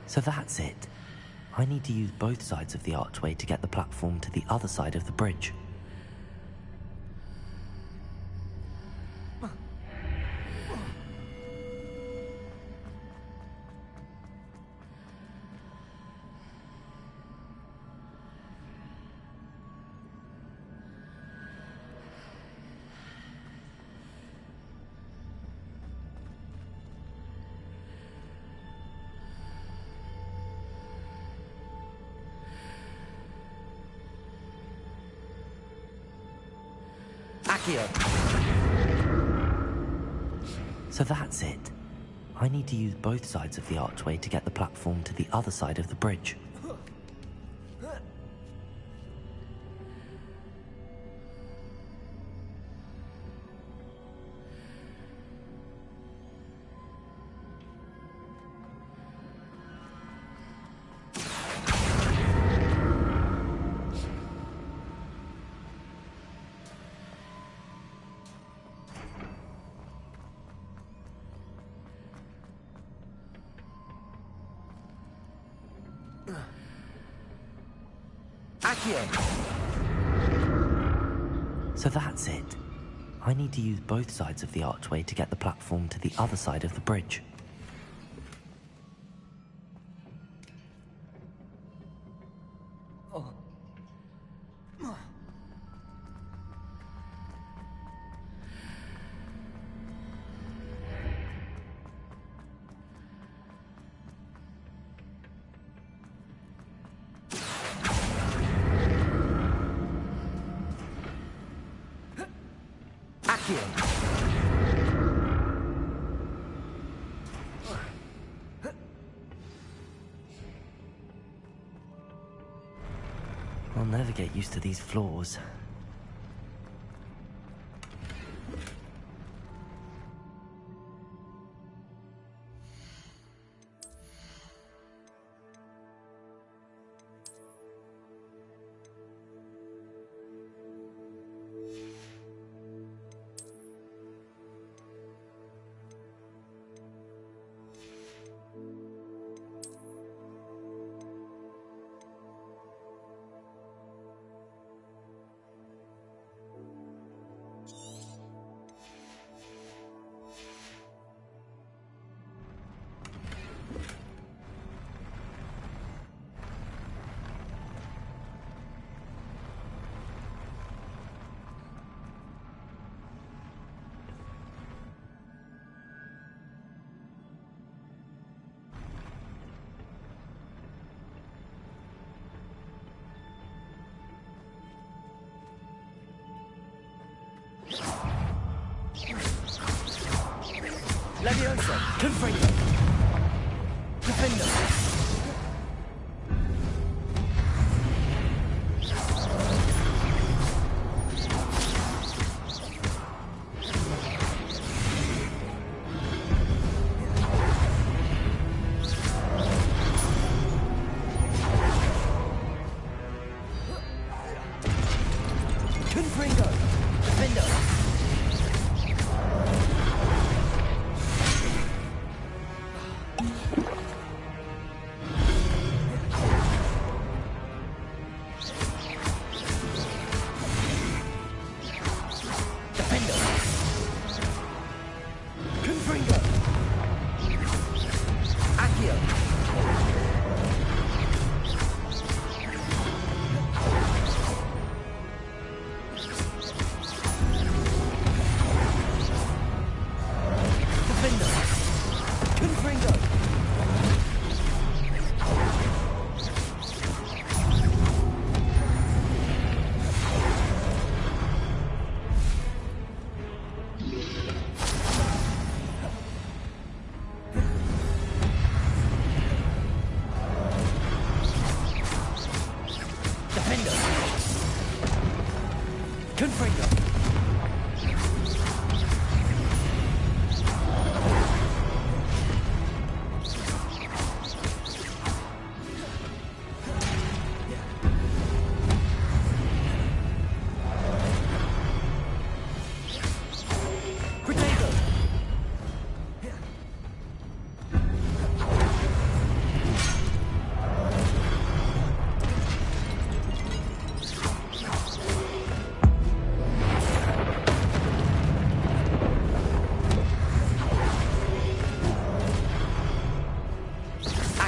So that's it. I need to use both sides of the archway to get the platform to the other side of the bridge. So that's it. I need to use both sides of the archway to get the platform to the other side of the bridge. So that's it. I need to use both sides of the archway to get the platform to the other side of the bridge. I'll never get used to these floors. Leviosa! Confringo! Defendo! Confringo! Defendo!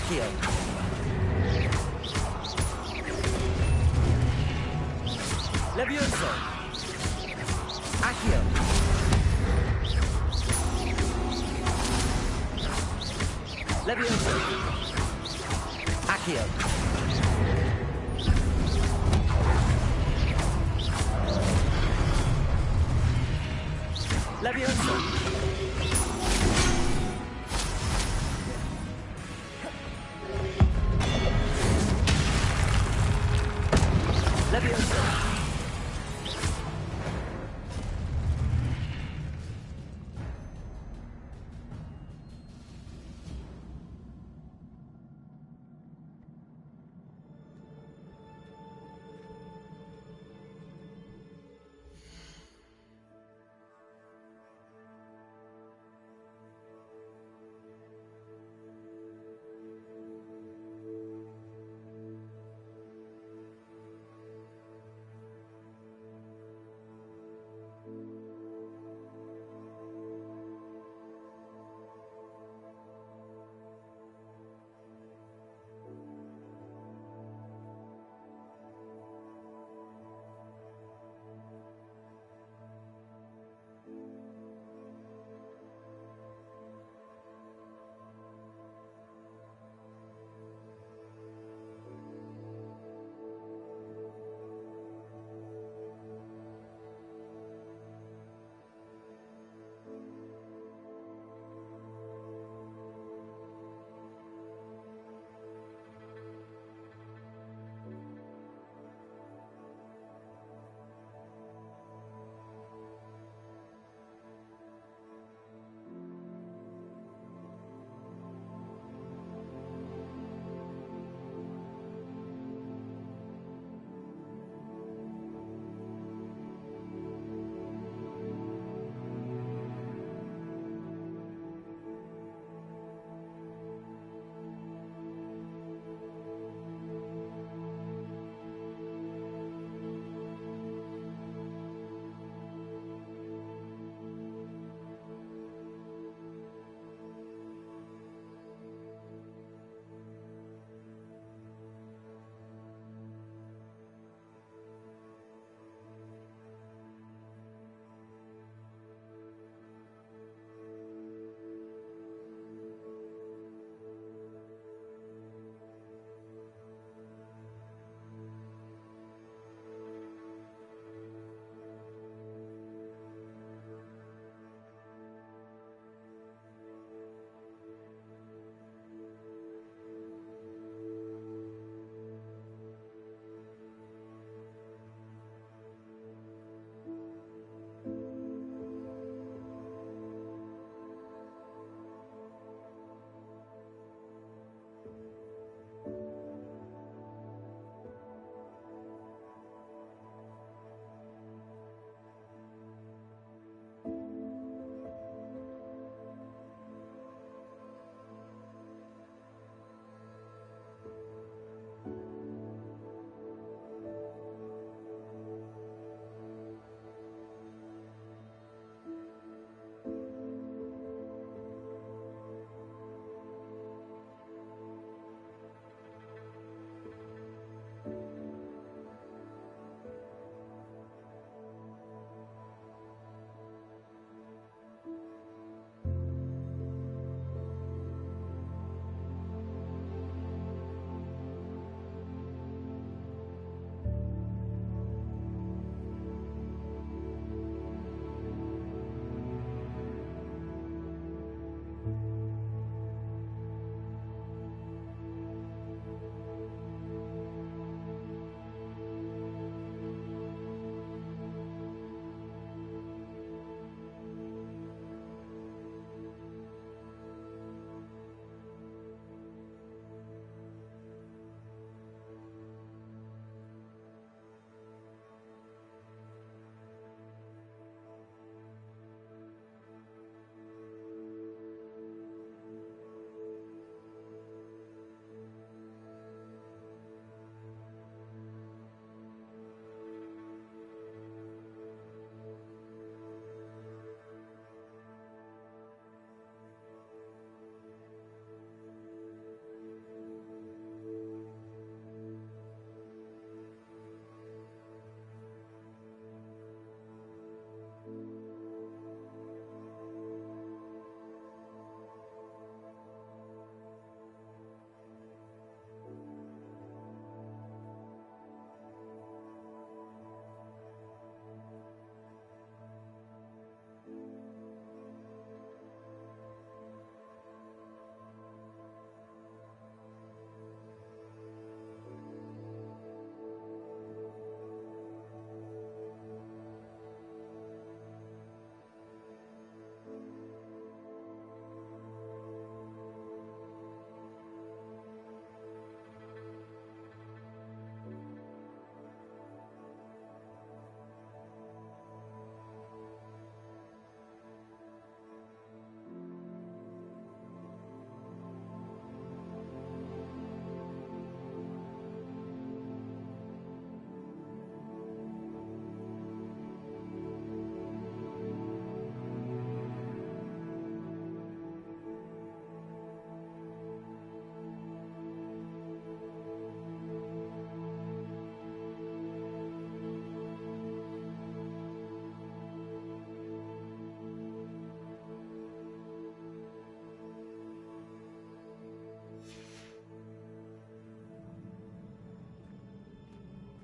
Accio. Levioso. Accio. Levioso. Accio. Levioso. Levioso.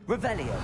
Revelio.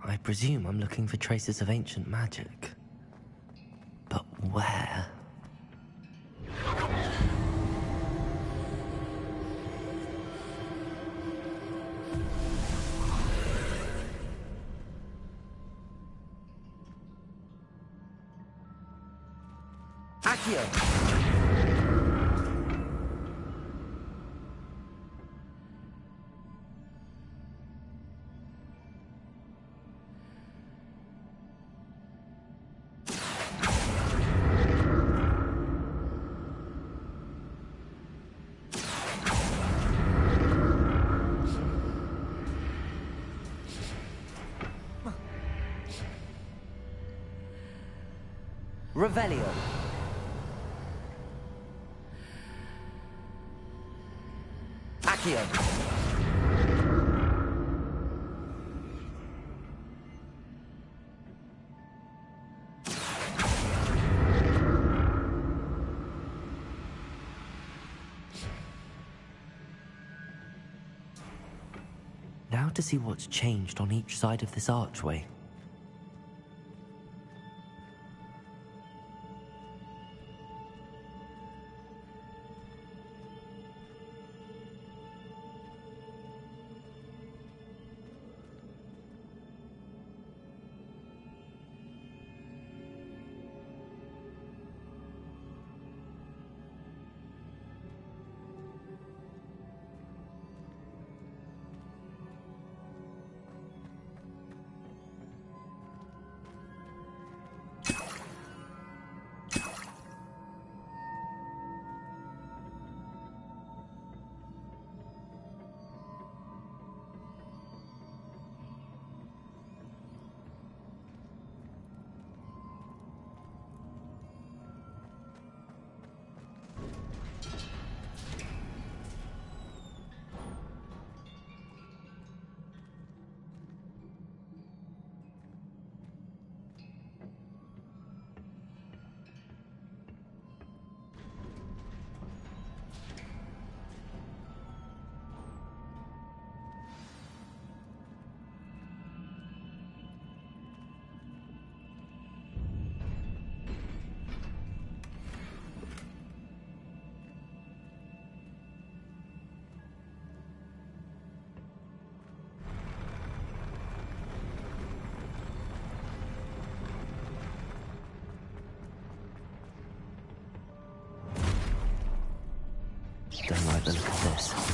I presume I'm looking for traces of ancient magic. But where? Accio. Revelio. Accio. Now to see what's changed on each side of this archway. Don't like the look of this.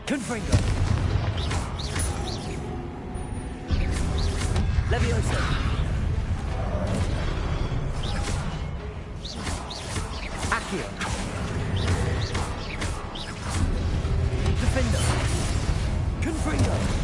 Confringo. Leviosa. Accio. Defender. Confringo!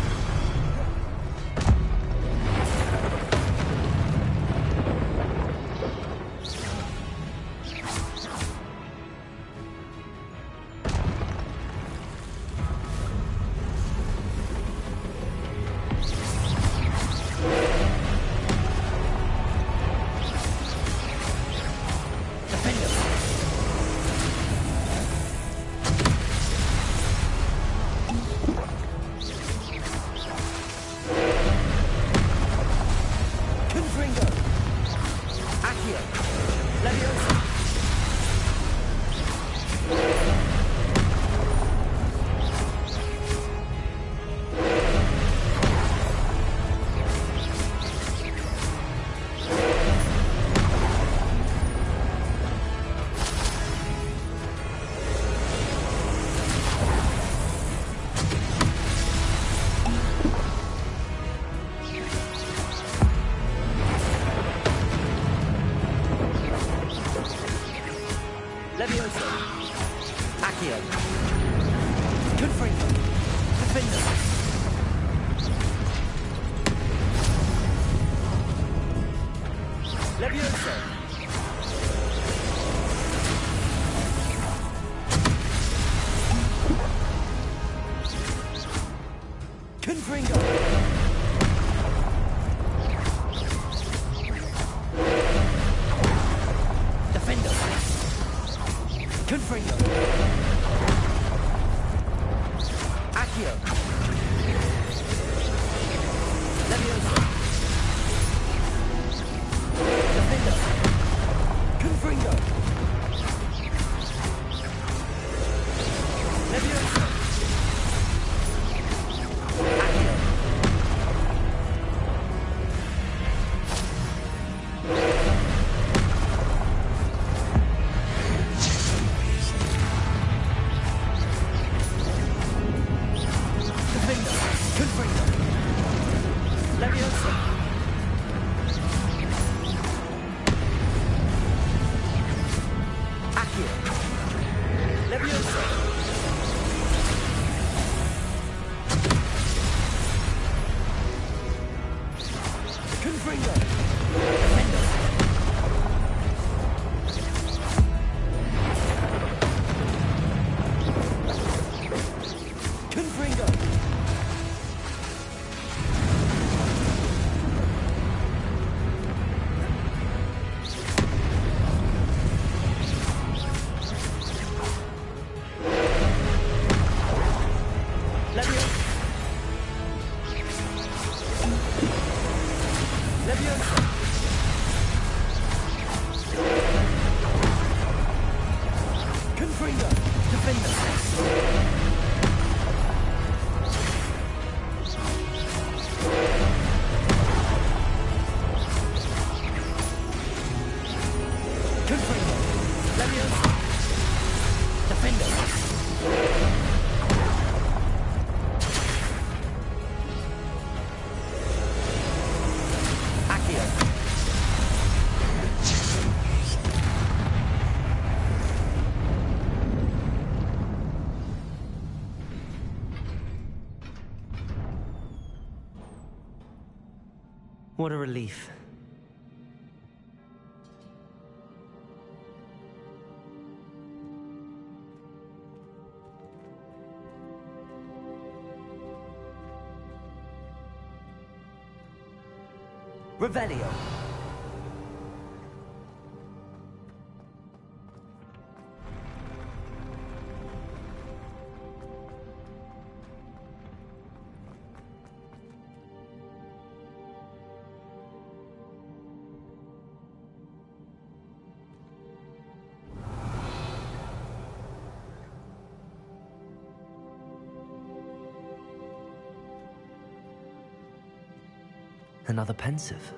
What a relief. Revelio. Another pensive.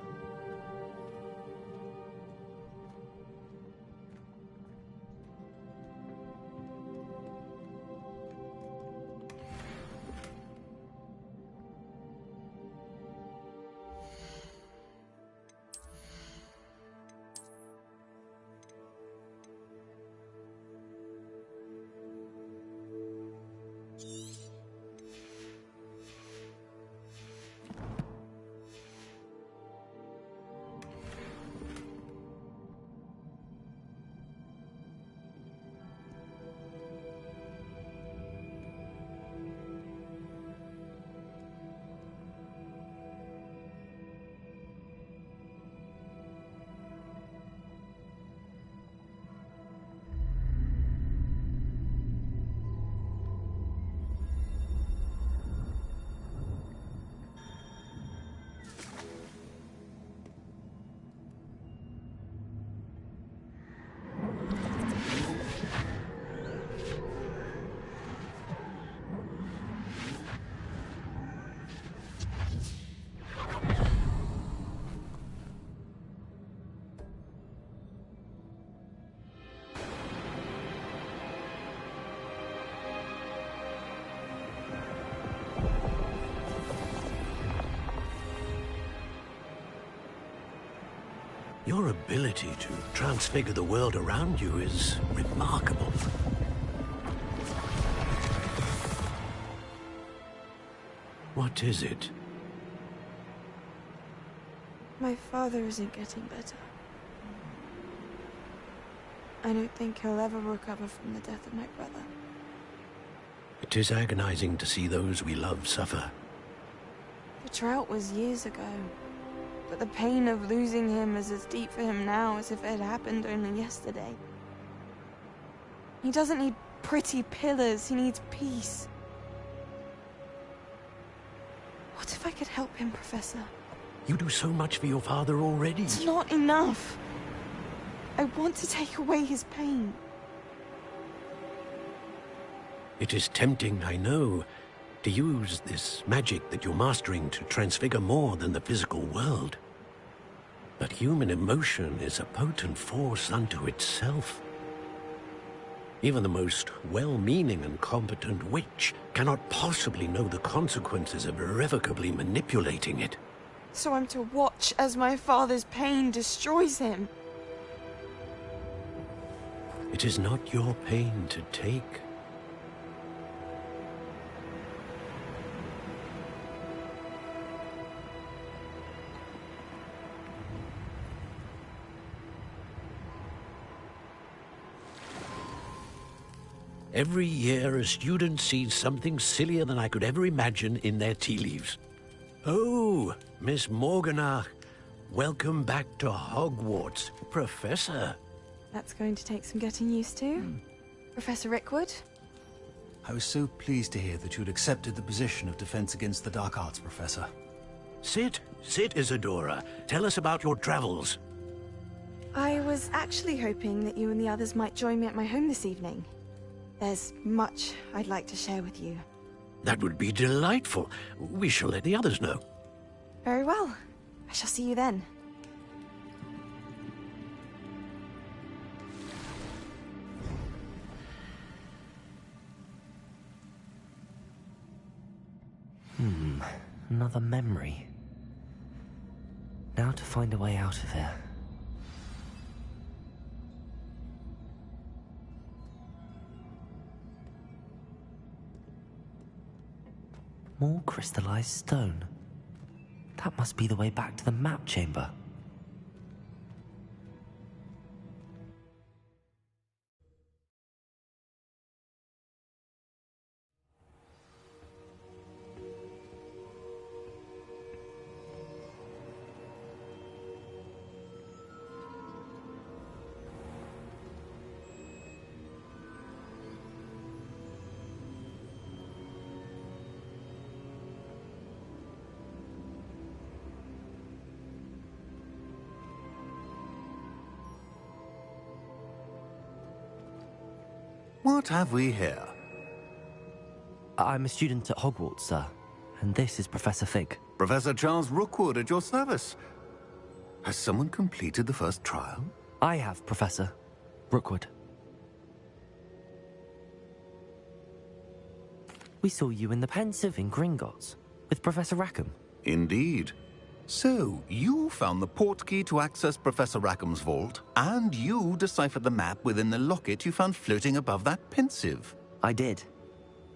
Your ability to transfigure the world around you is remarkable. What is it? My father isn't getting better. I don't think he'll ever recover from the death of my brother. It is agonizing to see those we love suffer. The drought was years ago, but the pain of losing him is as deep for him now as if it had happened only yesterday. He doesn't need pretty pillars, he needs peace. What if I could help him, Professor? You do so much for your father already. It's not enough. I want to take away his pain. It is tempting, I know, to use this magic that you're mastering to transfigure more than the physical world. But human emotion is a potent force unto itself. Even the most well-meaning and competent witch cannot possibly know the consequences of irrevocably manipulating it. So I'm to watch as my father's pain destroys him. It is not your pain to take. Every year, a student sees something sillier than I could ever imagine in their tea leaves. Oh, Miss Morganach, welcome back to Hogwarts, Professor. That's going to take some getting used to. Professor Rickwood? I was so pleased to hear that you'd accepted the position of Defense Against the Dark Arts, Professor. Sit, Isadora. Tell us about your travels. I was actually hoping that you and the others might join me at my home this evening. There's much I'd like to share with you. That would be delightful. We shall let the others know. Very well. I shall see you then. Another memory. Now to find a way out of here. More crystallized stone. That must be the way back to the map chamber. What have we here? I'm a student at Hogwarts, sir. And this is Professor Fig. Professor Charles Rookwood at your service. Has someone completed the first trial? I have, Professor Rookwood. We saw you in the Pensive in Gringotts with Professor Rackham. Indeed. So, you found the portkey to access Professor Rackham's vault, and you deciphered the map within the locket you found floating above that Pensive. I did.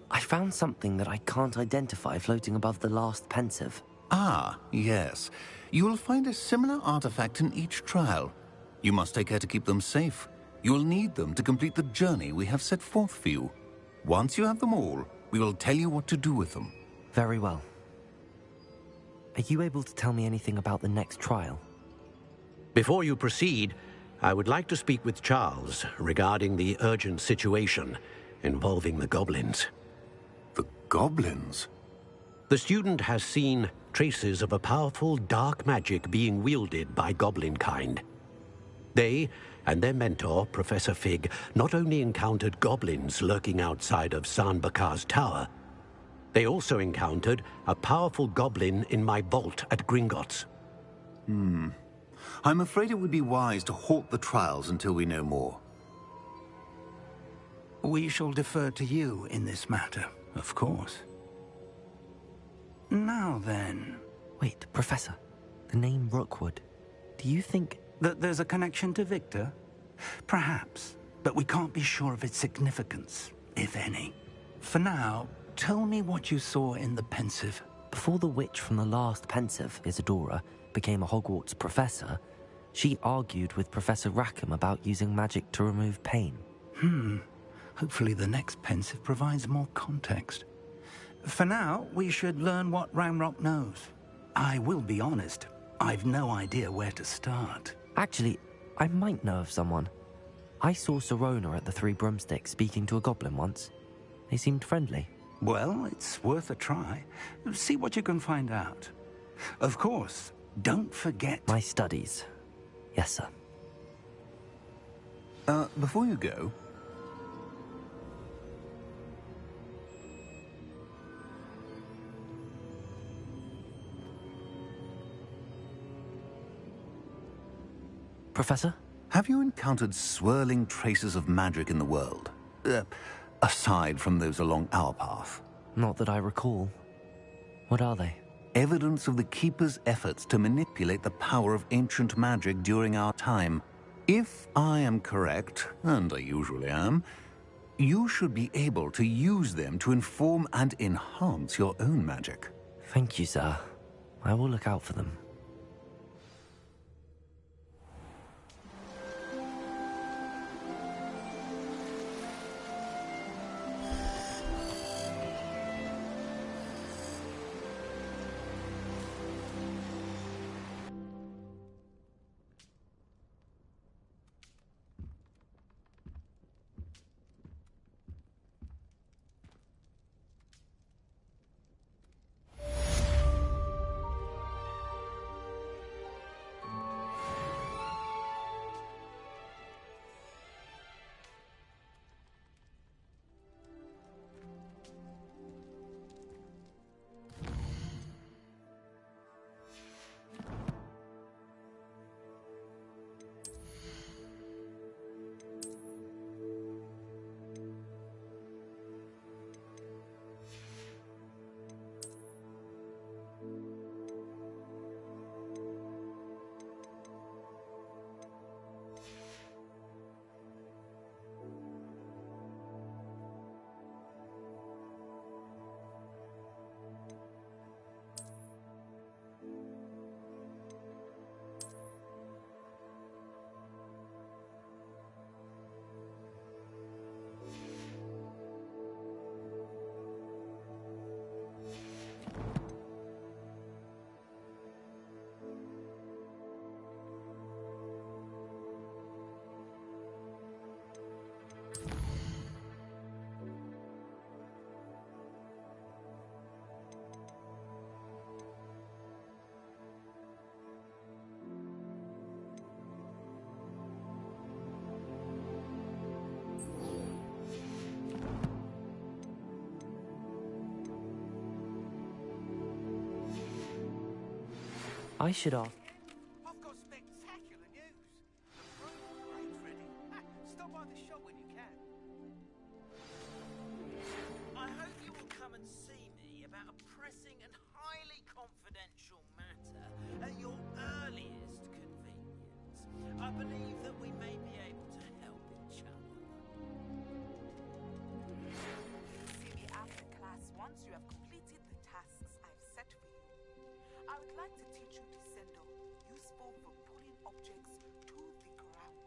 I found something that I can't identify floating above the last Pensive. Ah, yes. You will find a similar artifact in each trial. You must take care to keep them safe. You will need them to complete the journey we have set forth for you. Once you have them all, we will tell you what to do with them. Very well. Are you able to tell me anything about the next trial? Before you proceed, I would like to speak with Charles regarding the urgent situation involving the goblins. The goblins? The student has seen traces of a powerful dark magic being wielded by goblin kind. They and their mentor, Professor Fig, not only encountered goblins lurking outside of Sanbakar's tower, they also encountered a powerful goblin in my vault at Gringotts. I'm afraid it would be wise to halt the trials until we know more. We shall defer to you in this matter, of course. Now then... Wait, Professor. The name Rookwood. Do you think That there's a connection to Victor? Perhaps, but we can't be sure of its significance, if any. For now, tell me what you saw in the Pensive. Before the witch from the last Pensive, Isadora, became a Hogwarts professor, she argued with Professor Rackham about using magic to remove pain. Hopefully the next Pensive provides more context. For now, we should learn what Ranrock knows. I will be honest, I've no idea where to start. Actually, I might know of someone. I saw Sirona at the Three Broomsticks speaking to a goblin once. They seemed friendly. Well, it's worth a try. See what you can find out. Of course, don't forget... My studies. Yes, sir. Before you go... Professor? Have you encountered swirling traces of magic in the world? Aside from those along our path? Not that I recall. What are they? Evidence of the Keeper's efforts to manipulate the power of ancient magic during our time. If I am correct, and I usually am, you should be able to use them to inform and enhance your own magic. Thank you, sir. I will look out for them. I should ask. I've got spectacular news. The broom grade's ready. Stop by the shop when you can. I hope you will come and see me about a pressing and highly confidential matter at your earliest convenience. I believe that we may be able to help each other. See me after class once you have completed the tasks I've set for you. I would like to teach you Descendo, useful for pulling objects to the ground.